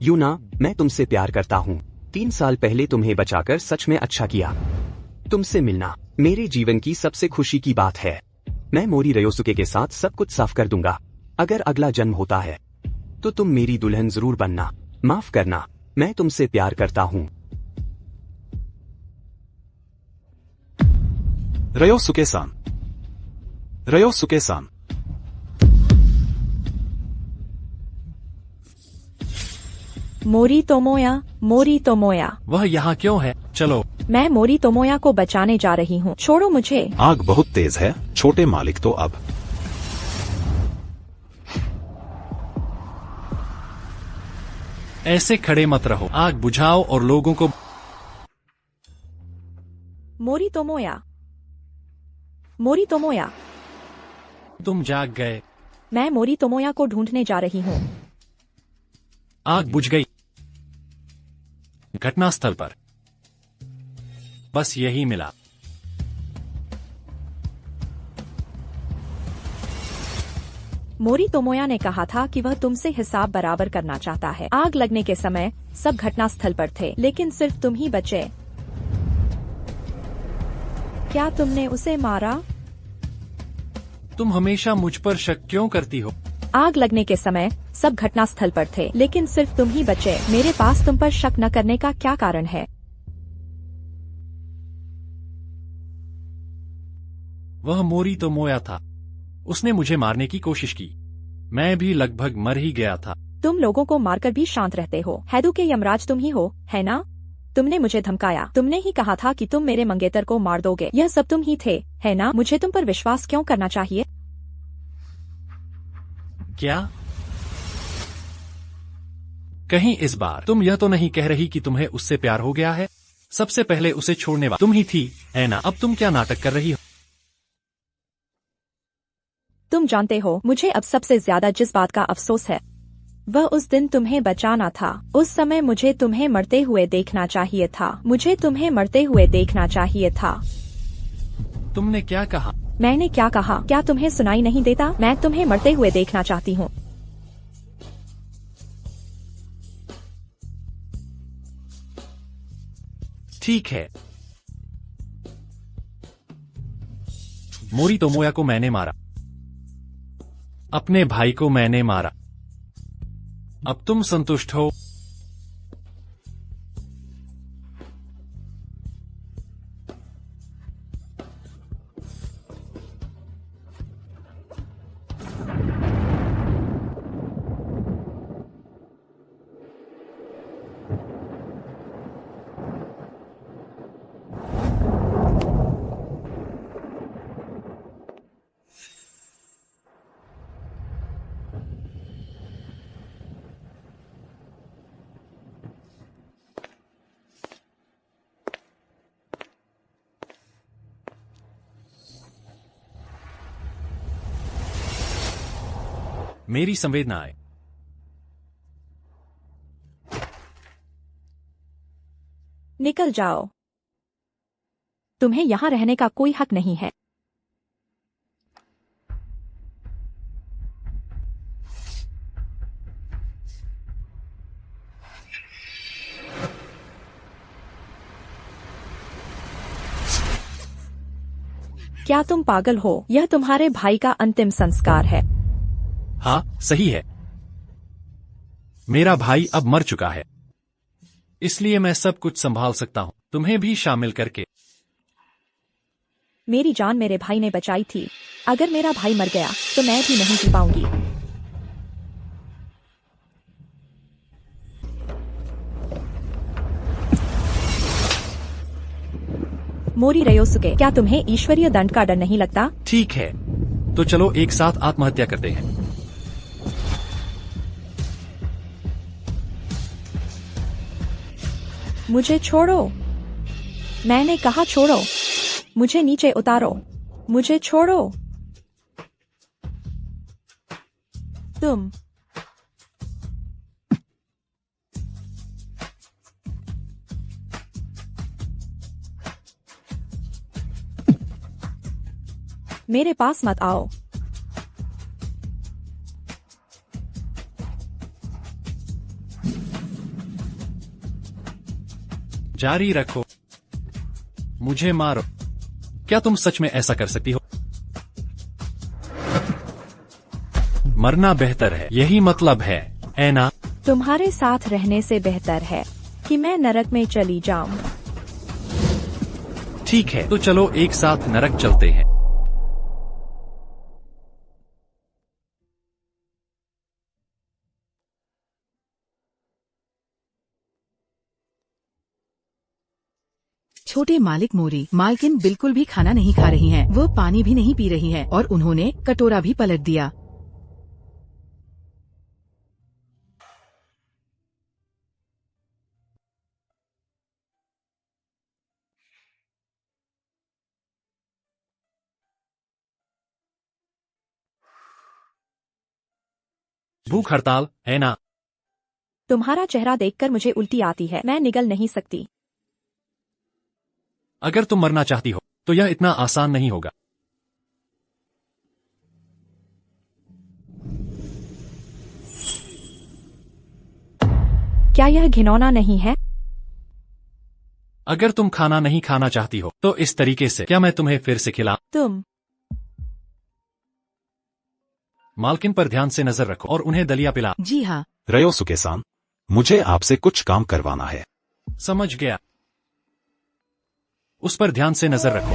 यूना, मैं तुमसे प्यार करता हूँ। 3 साल पहले तुम्हें बचाकर सच में अच्छा किया। तुमसे मिलना मेरे जीवन की सबसे खुशी की बात है। मैं मोरी रयोसुके के साथ सब कुछ साफ कर दूंगा। अगर अगला जन्म होता है तो तुम मेरी दुल्हन जरूर बनना। माफ करना, मैं तुमसे प्यार करता हूँ। रयोसुके-सान, रयोसुके-सान। मोरी तोमोया, मोरी तोमोया। वह यहाँ क्यों है? चलो। मैं मोरी तोमोया को बचाने जा रही हूँ, छोड़ो मुझे। आग बहुत तेज है, छोटे मालिक। तो अब ऐसे खड़े मत रहो, आग बुझाओ और लोगों को। मोरी तोमोया, मोरी तोमोया। तुम जाग गए। मैं मोरी तोमोया को ढूंढने जा रही हूँ। आग बुझ गई घटनास्थल पर। बस यही मिला। मोरी तोमोया ने कहा था कि वह तुमसे हिसाब बराबर करना चाहता है। आग लगने के समय सब घटनास्थल पर थे, लेकिन सिर्फ तुम ही बचे। क्या तुमने उसे मारा? तुम हमेशा मुझ पर शक क्यों करती हो? आग लगने के समय सब घटनास्थल पर थे, लेकिन सिर्फ तुम ही बचे। मेरे पास तुम पर शक न करने का क्या कारण है? वह मोरी तोमोया था। उसने मुझे मारने की कोशिश की। मैं भी लगभग मर ही गया था। तुम लोगों को मारकर भी शांत रहते हो। हैदू के यमराज तुम ही हो, है ना? तुमने मुझे धमकाया। तुमने ही कहा था कि तुम मेरे मंगेतर को मार दोगे। यह सब तुम ही थे, है ना? मुझे तुम पर विश्वास क्यों करना चाहिए? क्या? कहीं इस बार तुम यह तो नहीं कह रही कि तुम्हें उससे प्यार हो गया है? सबसे पहले उसे छोड़ने वाली तुम ही थी, है ना? अब तुम क्या नाटक कर रही हो? तुम जानते हो, मुझे अब सबसे ज्यादा जिस बात का अफसोस है वह उस दिन तुम्हें बचाना था। उस समय मुझे तुम्हें मरते हुए देखना चाहिए था। मुझे तुम्हें मरते हुए देखना चाहिए था। तुमने क्या कहा? मैंने क्या कहा? क्या तुम्हें सुनाई नहीं देता? मैं तुम्हें मरते हुए देखना चाहती हूँ। ठीक है। मोरी तोमोया को मैंने मारा। अपने भाई को मैंने मारा। अब तुम संतुष्ट हो? मेरी संवेदनाएं। निकल जाओ। तुम्हें यहाँ रहने का कोई हक नहीं है। क्या तुम पागल हो? यह तुम्हारे भाई का अंतिम संस्कार है। हाँ, सही है। मेरा भाई अब मर चुका है, इसलिए मैं सब कुछ संभाल सकता हूँ, तुम्हें भी शामिल करके। मेरी जान मेरे भाई ने बचाई थी। अगर मेरा भाई मर गया तो मैं भी नहीं जी पाऊंगी। मोरी रयोसुके, क्या तुम्हें ईश्वरीय दंड का डर नहीं लगता? ठीक है, तो चलो एक साथ आत्महत्या करते हैं। मुझे छोड़ो। मैंने कहा छोड़ो। मुझे नीचे उतारो। मुझे छोड़ो। तुम मेरे पास मत आओ। जारी रखो। मुझे मारो। क्या तुम सच में ऐसा कर सकती हो? मरना बेहतर है, यही मतलब है, ऐना। तुम्हारे साथ रहने से बेहतर है कि मैं नरक में चली जाऊं। ठीक है, तो चलो एक साथ नरक चलते हैं। छोटे मालिक मोरी, मालकिन बिल्कुल भी खाना नहीं खा रही हैं। वो पानी भी नहीं पी रही हैं और उन्होंने कटोरा भी पलट दिया। भूख हड़ताल, ऐना। तुम्हारा चेहरा देखकर मुझे उल्टी आती है। मैं निगल नहीं सकती। अगर तुम मरना चाहती हो तो यह इतना आसान नहीं होगा। क्या यह घिनौना नहीं है? अगर तुम खाना नहीं खाना चाहती हो तो इस तरीके से क्या मैं तुम्हें फिर से खिला? तुम मालकिन पर ध्यान से नजर रखो और उन्हें दलिया पिला। जी हाँ। रयोसुके-सान, मुझे आपसे कुछ काम करवाना है। समझ गया। उस पर ध्यान से नजर रखो।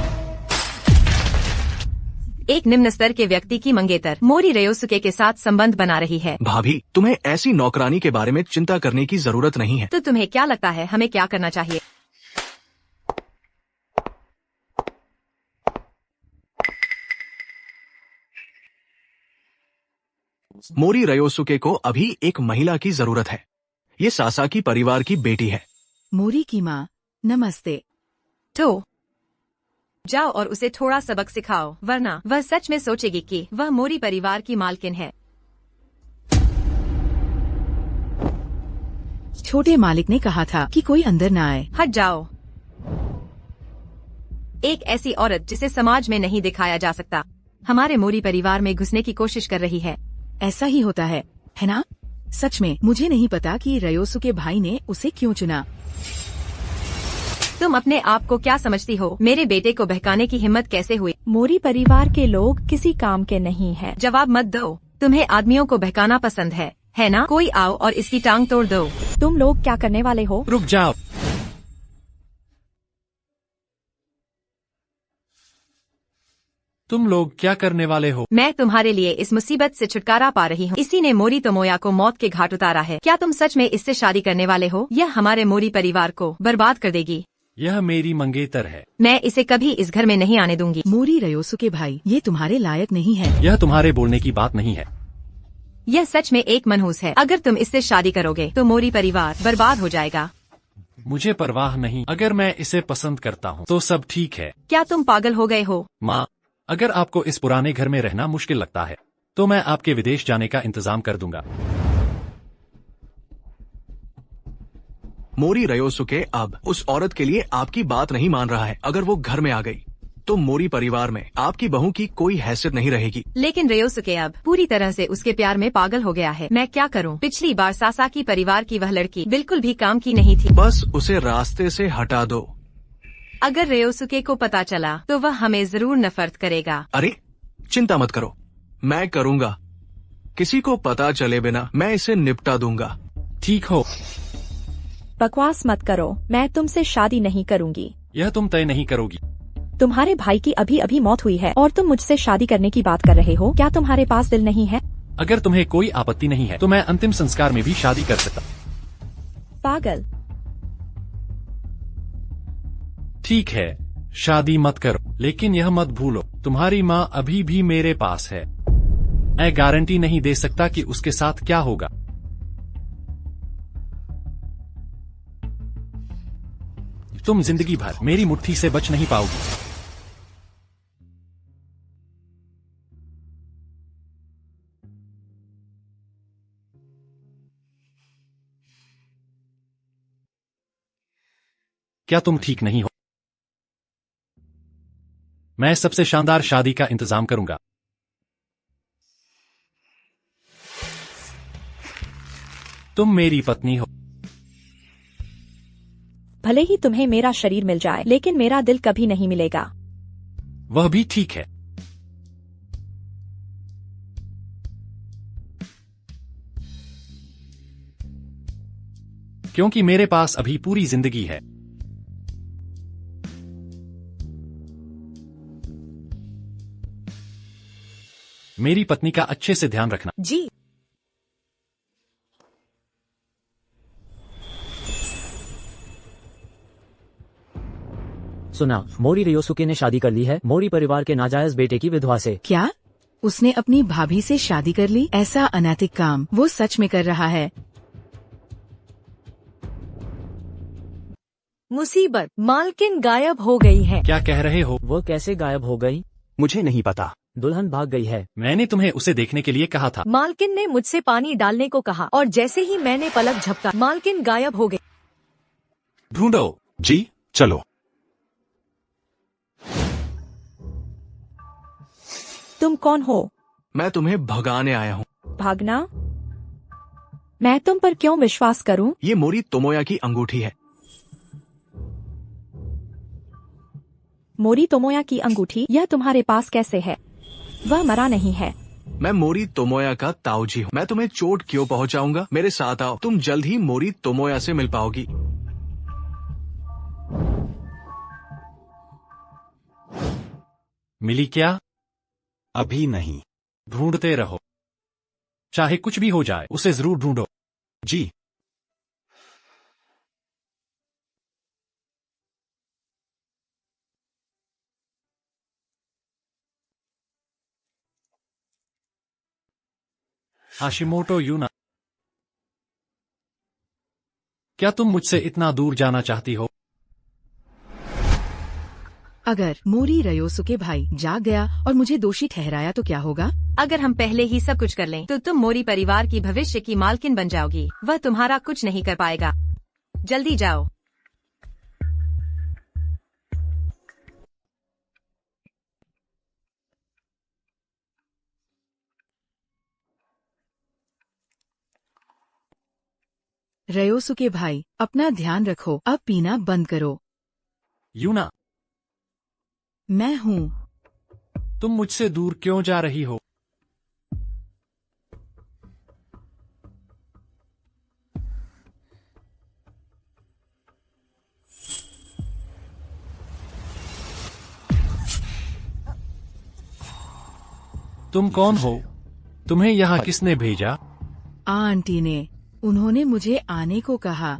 एक निम्न स्तर के व्यक्ति की मंगेतर मोरी रयोसुके के साथ संबंध बना रही है। भाभी, तुम्हें ऐसी नौकरानी के बारे में चिंता करने की जरूरत नहीं है। तो तुम्हें क्या लगता है हमें क्या करना चाहिए? मोरी रयोसुके को अभी एक महिला की जरूरत है। ये सासाकी परिवार की बेटी है। मोरी की माँ, नमस्ते। तो जाओ और उसे थोड़ा सबक सिखाओ, वरना वह सच में सोचेगी कि वह मोरी परिवार की मालकिन है। छोटे मालिक ने कहा था कि कोई अंदर न आए। हट जाओ। एक ऐसी औरत जिसे समाज में नहीं दिखाया जा सकता हमारे मोरी परिवार में घुसने की कोशिश कर रही है। ऐसा ही होता है ना? सच में मुझे नहीं पता कि रयोसु के भाई ने उसे क्यों चुना। तुम अपने आप को क्या समझती हो? मेरे बेटे को बहकाने की हिम्मत कैसे हुई? मोरी परिवार के लोग किसी काम के नहीं हैं। जवाब मत दो। तुम्हें आदमियों को बहकाना पसंद है ना? कोई आओ और इसकी टांग तोड़ दो। तुम लोग क्या करने वाले हो? रुक जाओ। तुम लोग क्या करने वाले हो? मैं तुम्हारे लिए इस मुसीबत से छुटकारा पा रही हूँ। इसी ने मोरी तोमोया को मौत के घाट उतारा है। क्या तुम सच में इससे शादी करने वाले हो? यह हमारे मोरी परिवार को बर्बाद कर देगी। यह मेरी मंगेतर है। मैं इसे कभी इस घर में नहीं आने दूंगी। मोरी रयोसु के भाई, ये तुम्हारे लायक नहीं है। यह तुम्हारे बोलने की बात नहीं है। यह सच में एक मनहूस है। अगर तुम इससे शादी करोगे तो मोरी परिवार बर्बाद हो जाएगा। मुझे परवाह नहीं। अगर मैं इसे पसंद करता हूँ तो सब ठीक है। क्या तुम पागल हो गए हो? माँ, अगर आपको इस पुराने घर में रहना मुश्किल लगता है तो मैं आपके विदेश जाने का इंतजाम कर दूंगा। मोरी रयोसुके अब उस औरत के लिए आपकी बात नहीं मान रहा है। अगर वो घर में आ गई तो मोरी परिवार में आपकी बहू की कोई हैसियत नहीं रहेगी। लेकिन रयोसुके अब पूरी तरह से उसके प्यार में पागल हो गया है। मैं क्या करूं? पिछली बार सासाकी परिवार की वह लड़की बिल्कुल भी काम की नहीं थी। बस उसे रास्ते से हटा दो। अगर रयोसुके को पता चला तो वह हमें जरूर नफरत करेगा। अरे चिंता मत करो, मैं करूँगा। किसी को पता चले बिना मैं इसे निपटा दूंगा। ठीक हो। बकवास मत करो। मैं तुमसे शादी नहीं करूंगी। यह तुम तय नहीं करोगी। तुम्हारे भाई की अभी अभी मौत हुई है और तुम मुझसे शादी करने की बात कर रहे हो। क्या तुम्हारे पास दिल नहीं है? अगर तुम्हें कोई आपत्ति नहीं है तो मैं अंतिम संस्कार में भी शादी कर सकता। पागल। ठीक है, शादी मत करो, लेकिन यह मत भूलो तुम्हारी माँ अभी भी मेरे पास है। मैं गारंटी नहीं दे सकता कि उसके साथ क्या होगा। तुम जिंदगी भर मेरी मुट्ठी से बच नहीं पाओगी। क्या तुम ठीक नहीं हो? मैं सबसे शानदार शादी का इंतजाम करूंगा। तुम मेरी पत्नी हो। भले ही तुम्हें मेरा शरीर मिल जाए, लेकिन मेरा दिल कभी नहीं मिलेगा। वह भी ठीक है। क्योंकि मेरे पास अभी पूरी जिंदगी है। मेरी पत्नी का अच्छे से ध्यान रखना। जी। सुना, मोरी रयोसुके ने शादी कर ली है मोरी परिवार के नाजायज बेटे की विधवा से। क्या उसने अपनी भाभी से शादी कर ली? ऐसा अनैतिक काम वो सच में कर रहा है। मुसीबत, मालकिन गायब हो गई है। क्या कह रहे हो? वो कैसे गायब हो गई? मुझे नहीं पता। दुल्हन भाग गई है। मैंने तुम्हें उसे देखने के लिए कहा था। मालकिन ने मुझसे पानी डालने को कहा और जैसे ही मैंने पलक झपका मालकिन गायब हो गई। ढूंढो। जी चलो। तुम कौन हो? मैं तुम्हें भगाने आया हूँ। भागना? मैं तुम पर क्यों विश्वास करूं? ये मोरी तोमोया की अंगूठी है। मोरी तोमोया की अंगूठी? यह तुम्हारे पास कैसे है? वह मरा नहीं है। मैं मोरी तोमोया का ताऊजी हूँ। मैं तुम्हें चोट क्यों पहुँचाऊंगा? मेरे साथ आओ, तुम जल्द ही मोरी तोमोया से मिल पाओगी। मिली क्या? अभी नहीं। ढूंढते रहो, चाहे कुछ भी हो जाए उसे जरूर ढूंढो। जी। हाशिमोटो यूना, क्या तुम मुझसे इतना दूर जाना चाहती हो? अगर मोरी रयोसुके भाई जाग गया और मुझे दोषी ठहराया तो क्या होगा? अगर हम पहले ही सब कुछ कर लें तो तुम मोरी परिवार की भविष्य की मालकिन बन जाओगी। वह तुम्हारा कुछ नहीं कर पाएगा। जल्दी जाओ। रयोसुके भाई, अपना ध्यान रखो। अब पीना बंद करो। यूना, मैं हूँ। तुम मुझसे दूर क्यों जा रही हो? तुम कौन हो? तुम्हें यहाँ किसने भेजा? आंटी ने। उन्होंने मुझे आने को कहा।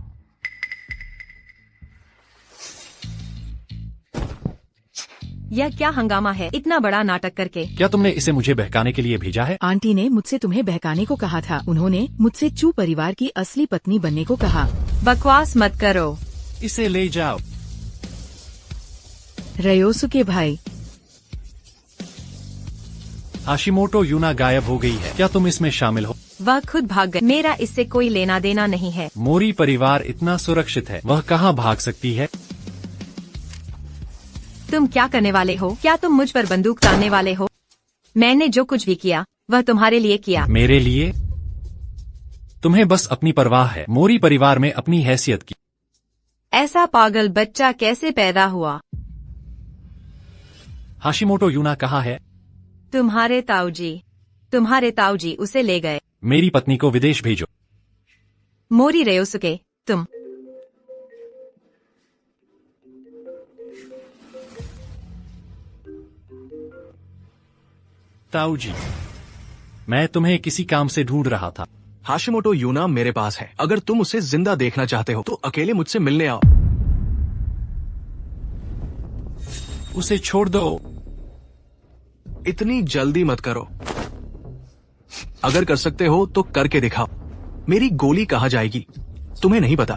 यह क्या हंगामा है, इतना बड़ा नाटक करके? क्या तुमने इसे मुझे बहकाने के लिए भेजा है? आंटी ने मुझसे तुम्हें बहकाने को कहा था। उन्होंने मुझसे चू परिवार की असली पत्नी बनने को कहा। बकवास मत करो। इसे ले जाओ। रयोसुके भाई, हाशिमोटो यूना गायब हो गई है। क्या तुम इसमें शामिल हो? वह खुद भाग गए। मेरा इससे कोई लेना देना नहीं है। मोरी परिवार इतना सुरक्षित है, वह कहाँ भाग सकती है? तुम क्या करने वाले हो? क्या तुम मुझ पर बंदूक तानने वाले हो? मैंने जो कुछ भी किया वह तुम्हारे लिए किया। मेरे लिए? तुम्हें बस अपनी परवाह है, मोरी परिवार में अपनी हैसियत की। ऐसा पागल बच्चा कैसे पैदा हुआ? हाशिमोटो यूना कहाँ है? तुम्हारे ताऊजी उसे ले गए। मेरी पत्नी को विदेश भेजो। मोरी रयोसुके, तुम। ताऊजी, मैं तुम्हें किसी काम से ढूंढ रहा था। हाशिमोटो यूना मेरे पास है। अगर तुम उसे जिंदा देखना चाहते हो तो अकेले मुझसे मिलने आओ। उसे छोड़ दो। इतनी जल्दी मत करो। अगर कर सकते हो तो करके दिखाओ। मेरी गोली कहाँ जाएगी तुम्हें नहीं पता।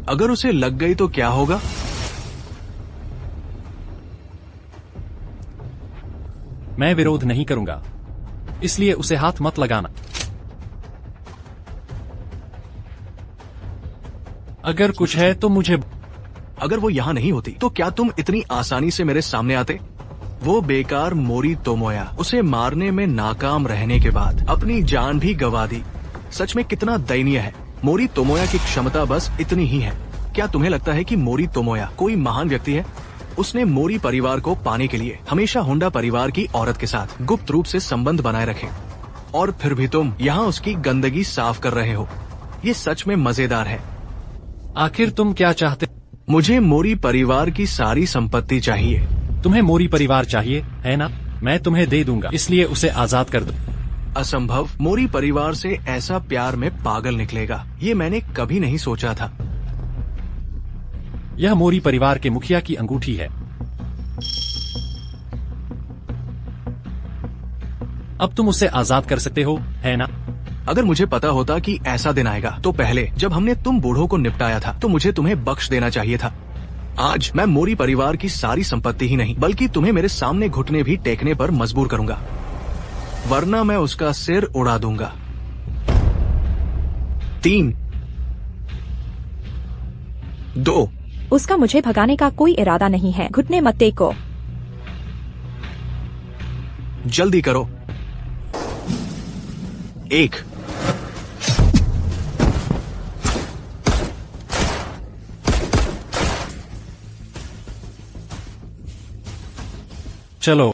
अगर उसे लग गई तो क्या होगा? मैं विरोध नहीं करूंगा, इसलिए उसे हाथ मत लगाना। अगर कुछ है तो मुझे। अगर वो यहाँ नहीं होती तो क्या तुम इतनी आसानी से मेरे सामने आते? वो बेकार मोरी तोमोया उसे मारने में नाकाम रहने के बाद अपनी जान भी गंवा दी। सच में कितना दयनीय है। मोरी तोमोया की क्षमता बस इतनी ही है। क्या तुम्हें लगता है कि मोरी तोमोया कोई महान व्यक्ति है? उसने मोरी परिवार को पाने के लिए हमेशा होंडा परिवार की औरत के साथ गुप्त रूप से संबंध बनाए रखे, और फिर भी तुम यहाँ उसकी गंदगी साफ कर रहे हो। ये सच में मजेदार है। आखिर तुम क्या चाहते? मुझे मोरी परिवार की सारी संपत्ति चाहिए। तुम्हें मोरी परिवार चाहिए है ना? मैं तुम्हें दे दूंगा, इसलिए उसे आजाद कर दो। असंभव। मोरी परिवार से ऐसा प्यार में पागल निकलेगा, ये मैंने कभी नहीं सोचा था। यह मोरी परिवार के मुखिया की अंगूठी है। अब तुम उसे आजाद कर सकते हो, है ना? अगर मुझे पता होता कि ऐसा दिन आएगा तो पहले जब हमने तुम बूढ़ों को निपटाया था तो मुझे तुम्हें बख्श देना चाहिए था। आज मैं मोरी परिवार की सारी संपत्ति ही नहीं बल्कि तुम्हें मेरे सामने घुटने भी टेकने पर मजबूर करूंगा, वरना मैं उसका सिर उड़ा दूंगा। 3, 2। उसका मुझे भगाने का कोई इरादा नहीं है। घुटने मत टेको। जल्दी करो। 1। चलो।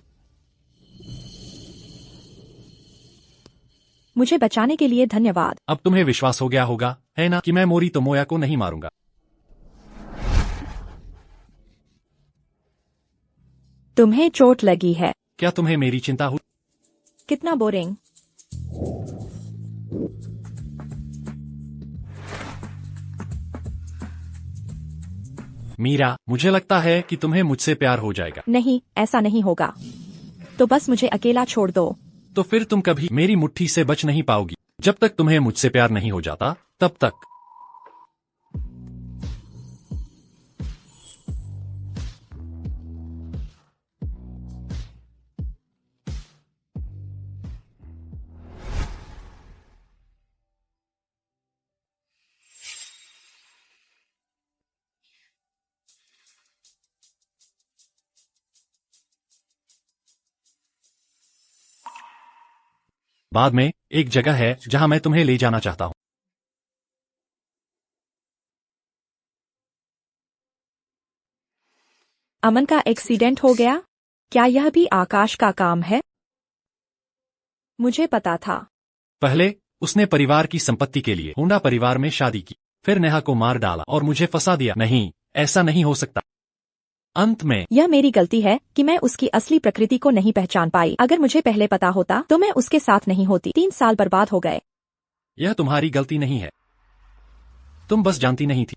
मुझे बचाने के लिए धन्यवाद। अब तुम्हें विश्वास हो गया होगा, है ना, कि मैं मोरी तोमोया को नहीं मारूंगा। तुम्हें चोट लगी है। क्या तुम्हें मेरी चिंता हुई? कितना बोरिंग। मीरा, मुझे लगता है कि तुम्हें मुझसे प्यार हो जाएगा। नहीं, ऐसा नहीं होगा। तो बस मुझे अकेला छोड़ दो। तो फिर तुम कभी मेरी मुट्ठी से बच नहीं पाओगी। जब तक तुम्हें मुझसे प्यार नहीं हो जाता, तब तक। बाद में एक जगह है जहां मैं तुम्हें ले जाना चाहता हूं। अमन का एक्सीडेंट हो गया? क्या यह भी आकाश का काम है? मुझे पता था। पहले उसने परिवार की संपत्ति के लिए होंडा परिवार में शादी की, फिर नेहा को मार डाला और मुझे फंसा दिया। नहीं, ऐसा नहीं हो सकता। अंत में यह मेरी गलती है कि मैं उसकी असली प्रकृति को नहीं पहचान पाई। अगर मुझे पहले पता होता तो मैं उसके साथ नहीं होती। 3 साल बर्बाद हो गए। यह तुम्हारी गलती नहीं है, तुम बस जानती नहीं थी।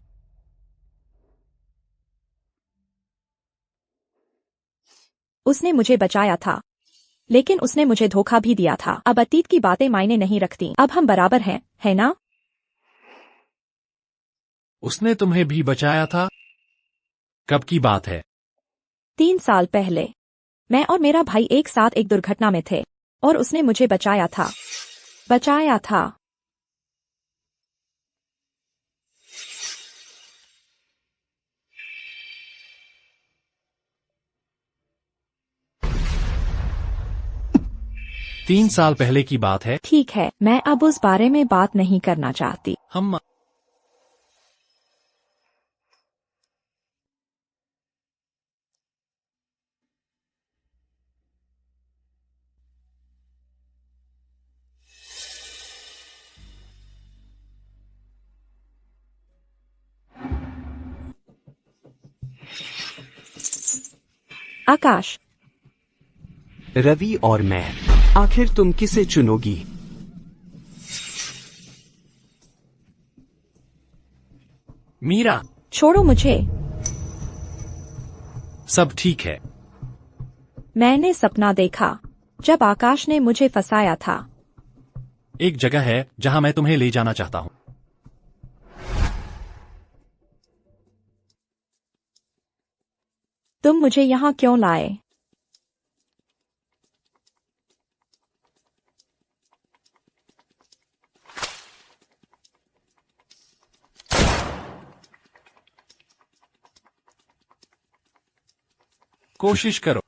उसने मुझे बचाया था, लेकिन उसने मुझे धोखा भी दिया था। अब अतीत की बातें मायने नहीं रखती। अब हम बराबर हैं, है ना? उसने तुम्हें भी बचाया था? कब की बात है? 3 साल पहले मैं और मेरा भाई एक साथ एक दुर्घटना में थे और उसने मुझे बचाया था। बचाया था। तीन साल पहले की बात है। ठीक है, मैं अब उस बारे में बात नहीं करना चाहती। हम आकाश, रवि और मैं, आखिर तुम किसे चुनोगी? मीरा, छोड़ो मुझे। सब ठीक है। मैंने सपना देखा जब आकाश ने मुझे फंसाया था। एक जगह है जहां मैं तुम्हें ले जाना चाहता हूं। तुम मुझे यहाँ क्यों लाए? कोशिश करो।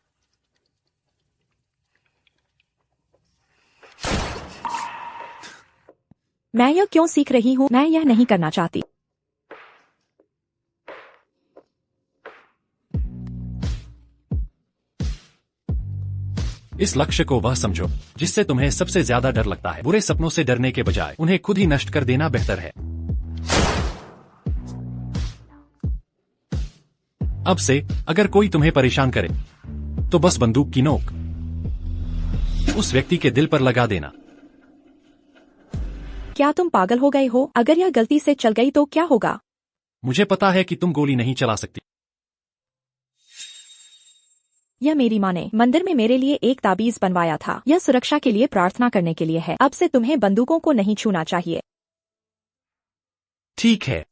मैं यह क्यों सीख रही हूँ? मैं यह नहीं करना चाहती। इस लक्ष्य को वह समझो जिससे तुम्हें सबसे ज्यादा डर लगता है। बुरे सपनों से डरने के बजाय उन्हें खुद ही नष्ट कर देना बेहतर है। अब से अगर कोई तुम्हें परेशान करे तो बस बंदूक की नोक उस व्यक्ति के दिल पर लगा देना। क्या तुम पागल हो गए हो? अगर यह गलती से चल गई तो क्या होगा? मुझे पता है कि तुम गोली नहीं चला सकती। यह मेरी माँ ने मंदिर में मेरे लिए एक ताबीज बनवाया था। यह सुरक्षा के लिए प्रार्थना करने के लिए है। अब से तुम्हें बंदूकों को नहीं छूना चाहिए। ठीक है।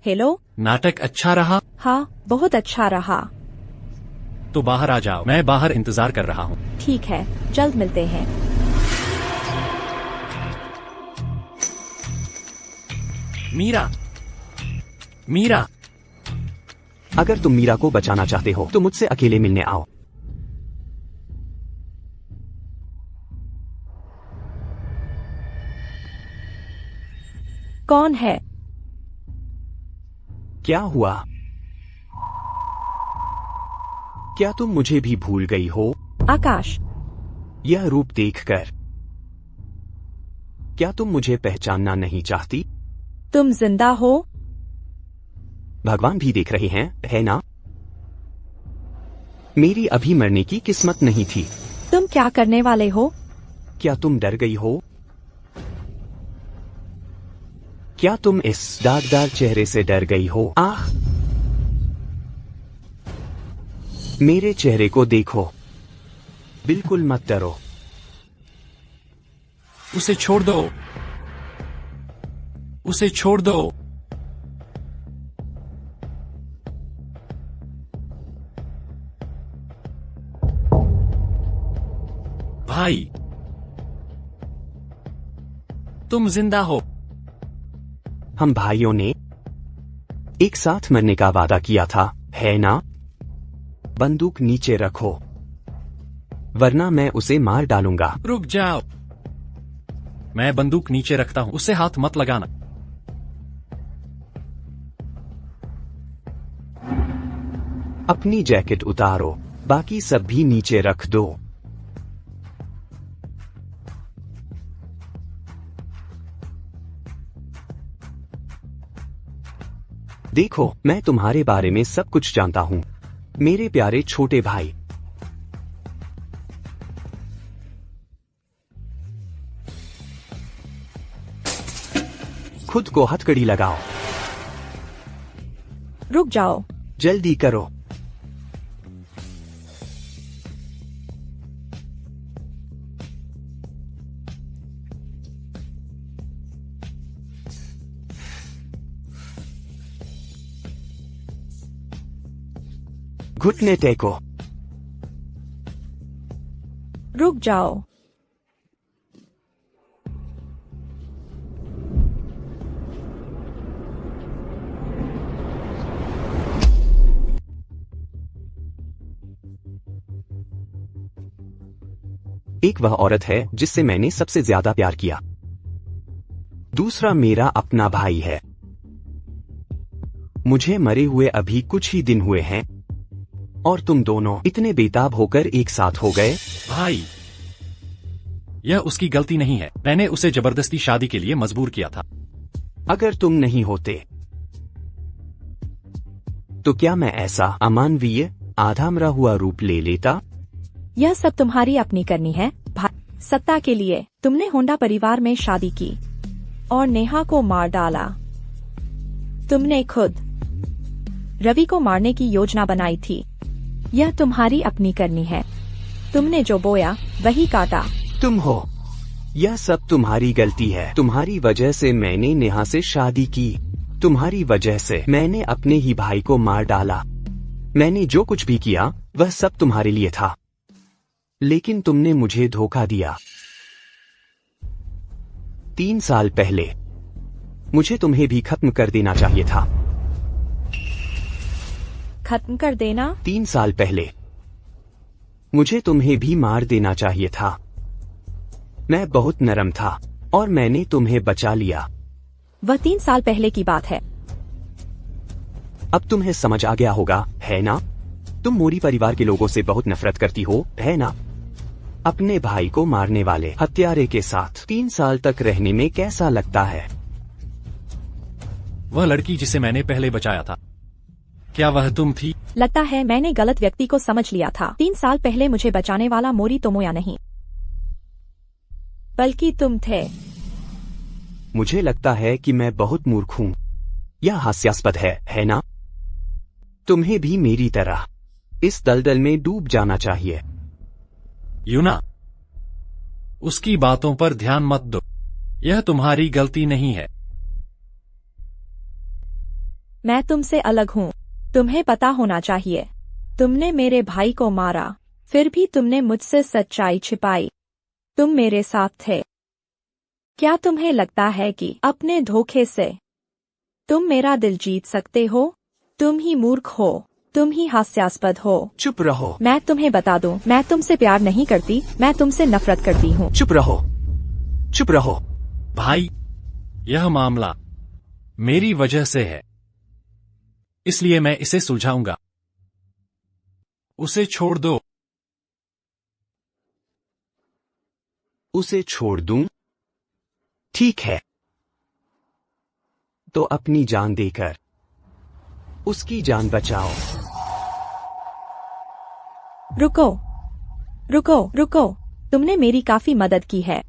हेलो। नाटक अच्छा रहा? हाँ, बहुत अच्छा रहा। तो बाहर आ जाओ, मैं बाहर इंतजार कर रहा हूँ। ठीक है, जल्द मिलते हैं। मीरा, मीरा, अगर तुम मीरा को बचाना चाहते हो तो मुझसे अकेले मिलने आओ। कौन है? क्या हुआ? क्या तुम मुझे भी भूल गई हो? आकाश, यह रूप देखकर क्या तुम मुझे पहचानना नहीं चाहती? तुम जिंदा हो? भगवान भी देख रहे हैं, है ना? मेरी अभी मरने की किस्मत नहीं थी। तुम क्या करने वाले हो? क्या तुम डर गई हो? क्या तुम इस दागदार चेहरे से डर गई हो? आह! मेरे चेहरे को देखो। बिल्कुल मत डरो। उसे छोड़ दो। उसे छोड़ दो। भाई, तुम जिंदा हो। हम भाइयों ने एक साथ मरने का वादा किया था, है ना? बंदूक नीचे रखो, वरना मैं उसे मार डालूंगा। रुक जाओ, मैं बंदूक नीचे रखता हूं, उसे हाथ मत लगाना। अपनी जैकेट उतारो, बाकी सब भी नीचे रख दो। देखो, मैं तुम्हारे बारे में सब कुछ जानता हूं, मेरे प्यारे छोटे भाई। खुद को हथकड़ी लगाओ। रुक जाओ, जल्दी करो। घुटने टेको। रुक जाओ, एक वह औरत है जिससे मैंने सबसे ज्यादा प्यार किया। दूसरा मेरा अपना भाई है। मुझे मरे हुए अभी कुछ ही दिन हुए हैं और तुम दोनों इतने बेताब होकर एक साथ हो गए। भाई, यह उसकी गलती नहीं है, मैंने उसे जबरदस्ती शादी के लिए मजबूर किया था। अगर तुम नहीं होते तो क्या मैं ऐसा अमानवीय आधा मरा हुआ रूप ले लेता? यह सब तुम्हारी अपनी करनी है भाई। सत्ता के लिए तुमने होंडा परिवार में शादी की और नेहा को मार डाला। तुमने खुद रवि को मारने की योजना बनाई थी। यह तुम्हारी अपनी करनी है। तुमने जो बोया वही काटा। तुम हो, यह सब तुम्हारी गलती है। तुम्हारी वजह से मैंने नेहा से शादी की। तुम्हारी वजह से मैंने अपने ही भाई को मार डाला। मैंने जो कुछ भी किया वह सब तुम्हारे लिए था, लेकिन तुमने मुझे धोखा दिया। 3 साल पहले मुझे तुम्हें भी खत्म कर देना चाहिए था। खत्म कर देना? 3 साल पहले मुझे तुम्हें भी मार देना चाहिए था। मैं बहुत नरम था और मैंने तुम्हें बचा लिया। वह 3 साल पहले की बात है। अब तुम्हें समझ आ गया होगा, है ना? तुम मोरी परिवार के लोगों से बहुत नफरत करती हो, है ना? अपने भाई को मारने वाले हत्यारे के साथ 3 साल तक रहने में कैसा लगता है? वह लड़की जिसे मैंने पहले बचाया था, क्या वह तुम थी? लगता है मैंने गलत व्यक्ति को समझ लिया था। 3 साल पहले मुझे बचाने वाला मोरी तोमोया नहीं, बल्कि तुम थे। मुझे लगता है कि मैं बहुत मूर्ख हूँ। यह हास्यास्पद है ना? तुम्हें भी मेरी तरह इस दलदल में डूब जाना चाहिए। यूना, उसकी बातों पर ध्यान मत दो। यह तुम्हारी गलती नहीं है। मैं तुमसे अलग हूँ। तुम्हें पता होना चाहिए। तुमने मेरे भाई को मारा, फिर भी तुमने मुझसे सच्चाई छिपाई। तुम मेरे साथ थे। क्या तुम्हें लगता है कि अपने धोखे से तुम मेरा दिल जीत सकते हो? तुम ही मूर्ख हो। तुम ही हास्यास्पद हो। चुप रहो। मैं तुम्हें बता दूं, मैं तुमसे प्यार नहीं करती, मैं तुमसे नफरत करती हूँ। चुप रहो, चुप रहो। भाई, यह मामला मेरी वजह से है, इसलिए मैं इसे सुलझाऊंगा। उसे छोड़ दो। उसे छोड़ दूं? ठीक है, तो अपनी जान देकर उसकी जान बचाओ। रुको, रुको, रुको। तुमने मेरी काफी मदद की है,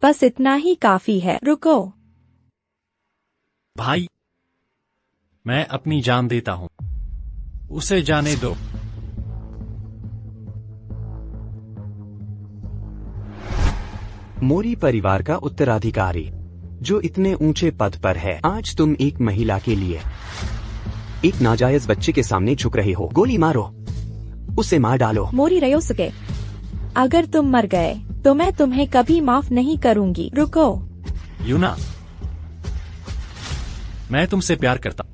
बस इतना ही काफी है। रुको। भाई, मैं अपनी जान देता हूं, उसे जाने दो। मोरी परिवार का उत्तराधिकारी जो इतने ऊंचे पद पर है, आज तुम एक महिला के लिए एक नाजायज बच्चे के सामने झुक रहे हो। गोली मारो, उसे मार डालो। मोरी रयोसुके, अगर तुम मर गए तो मैं तुम्हें कभी माफ नहीं करूंगी। रुको। यूना, मैं तुमसे प्यार करता।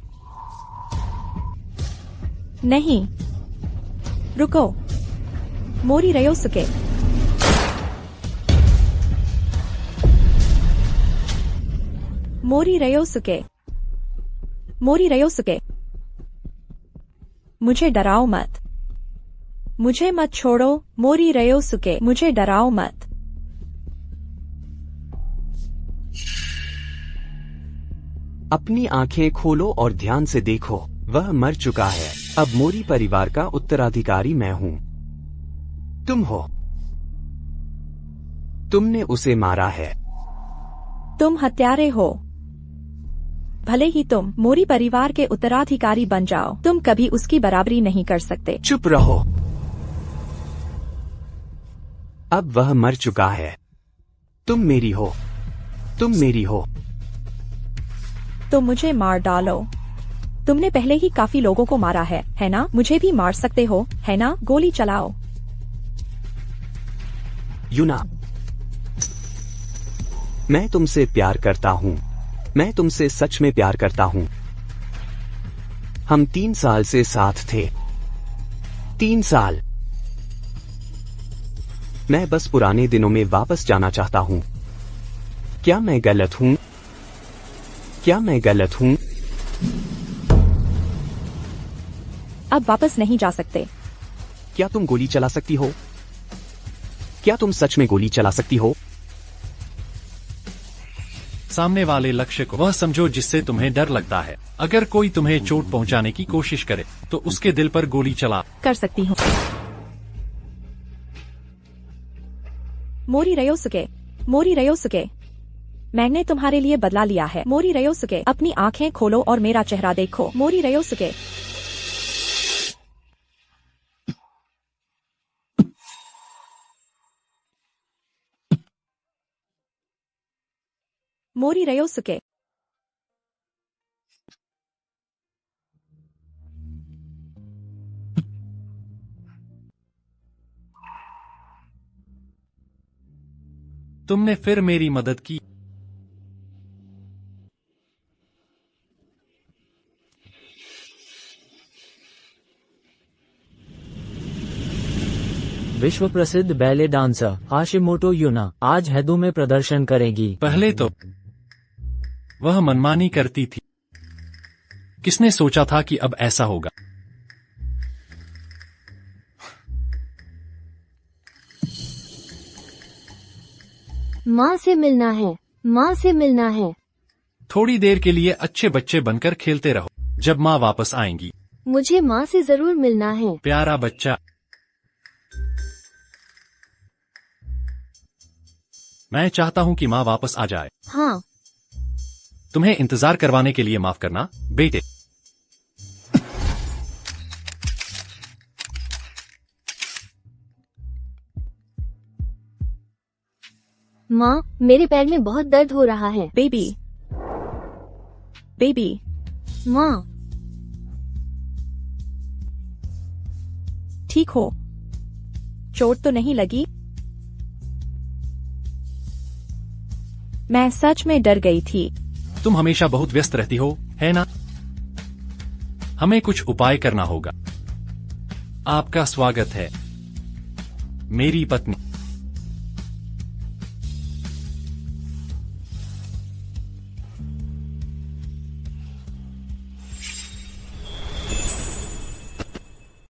नहीं, रुको। मोरी रयोसुके। मोरी रयोसुके। मोरी रयोसुके। मुझे डराओ मत। मुझे मत छोड़ो मोरी रयोसुके, मुझे डराओ मत। अपनी आंखें खोलो और ध्यान से देखो, वह मर चुका है। अब मोरी परिवार का उत्तराधिकारी मैं हूँ। तुम हो। तुमने उसे मारा है। तुम हत्यारे हो। भले ही तुम मोरी परिवार के उत्तराधिकारी बन जाओ, तुम कभी उसकी बराबरी नहीं कर सकते। चुप रहो। अब वह मर चुका है। तुम मेरी हो। तुम मेरी हो। तो मुझे मार डालो। तुमने पहले ही काफी लोगों को मारा है ना? मुझे भी मार सकते हो, है ना? गोली चलाओ। यूना, मैं तुमसे प्यार करता हूँ। मैं तुमसे सच में प्यार करता हूँ। हम 3 साल से साथ थे। 3 साल। मैं बस पुराने दिनों में वापस जाना चाहता हूँ। क्या मैं गलत हूँ? क्या मैं गलत हूँ? अब वापस नहीं जा सकते। क्या तुम गोली चला सकती हो? क्या तुम सच में गोली चला सकती हो? सामने वाले लक्ष्य को वह समझो जिससे तुम्हें डर लगता है। अगर कोई तुम्हें चोट पहुंचाने की कोशिश करे तो उसके दिल पर गोली चला कर सकती हूँ। मोरी रयोसुके। मोरी रयोसुके। मैंने तुम्हारे लिए बदला लिया है। मोरी रयोसुके, अपनी आंखें खोलो और मेरा चेहरा देखो। मोरी रयोसुके। मोरी रयोसुके। तुमने फिर मेरी मदद की। विश्व प्रसिद्ध बैले डांसर हाशिमोटो यूना आज हैदो में प्रदर्शन करेगी। पहले तो वह मनमानी करती थी। किसने सोचा था कि अब ऐसा होगा? माँ से मिलना है। माँ से मिलना है। थोड़ी देर के लिए अच्छे बच्चे बनकर खेलते रहो। जब माँ वापस आएंगी मुझे माँ से जरूर मिलना है। प्यारा बच्चा। मैं चाहता हूँ कि माँ वापस आ जाए। हाँ। तुम्हें इंतजार करवाने के लिए माफ करना बेटे। माँ, मेरे पैर में बहुत दर्द हो रहा है। बेबी। बेबी। माँ। ठीक हो? चोट तो नहीं लगी? मैं सच में डर गई थी। तुम हमेशा बहुत व्यस्त रहती हो, है ना? हमें कुछ उपाय करना होगा। आपका स्वागत है, मेरी पत्नी।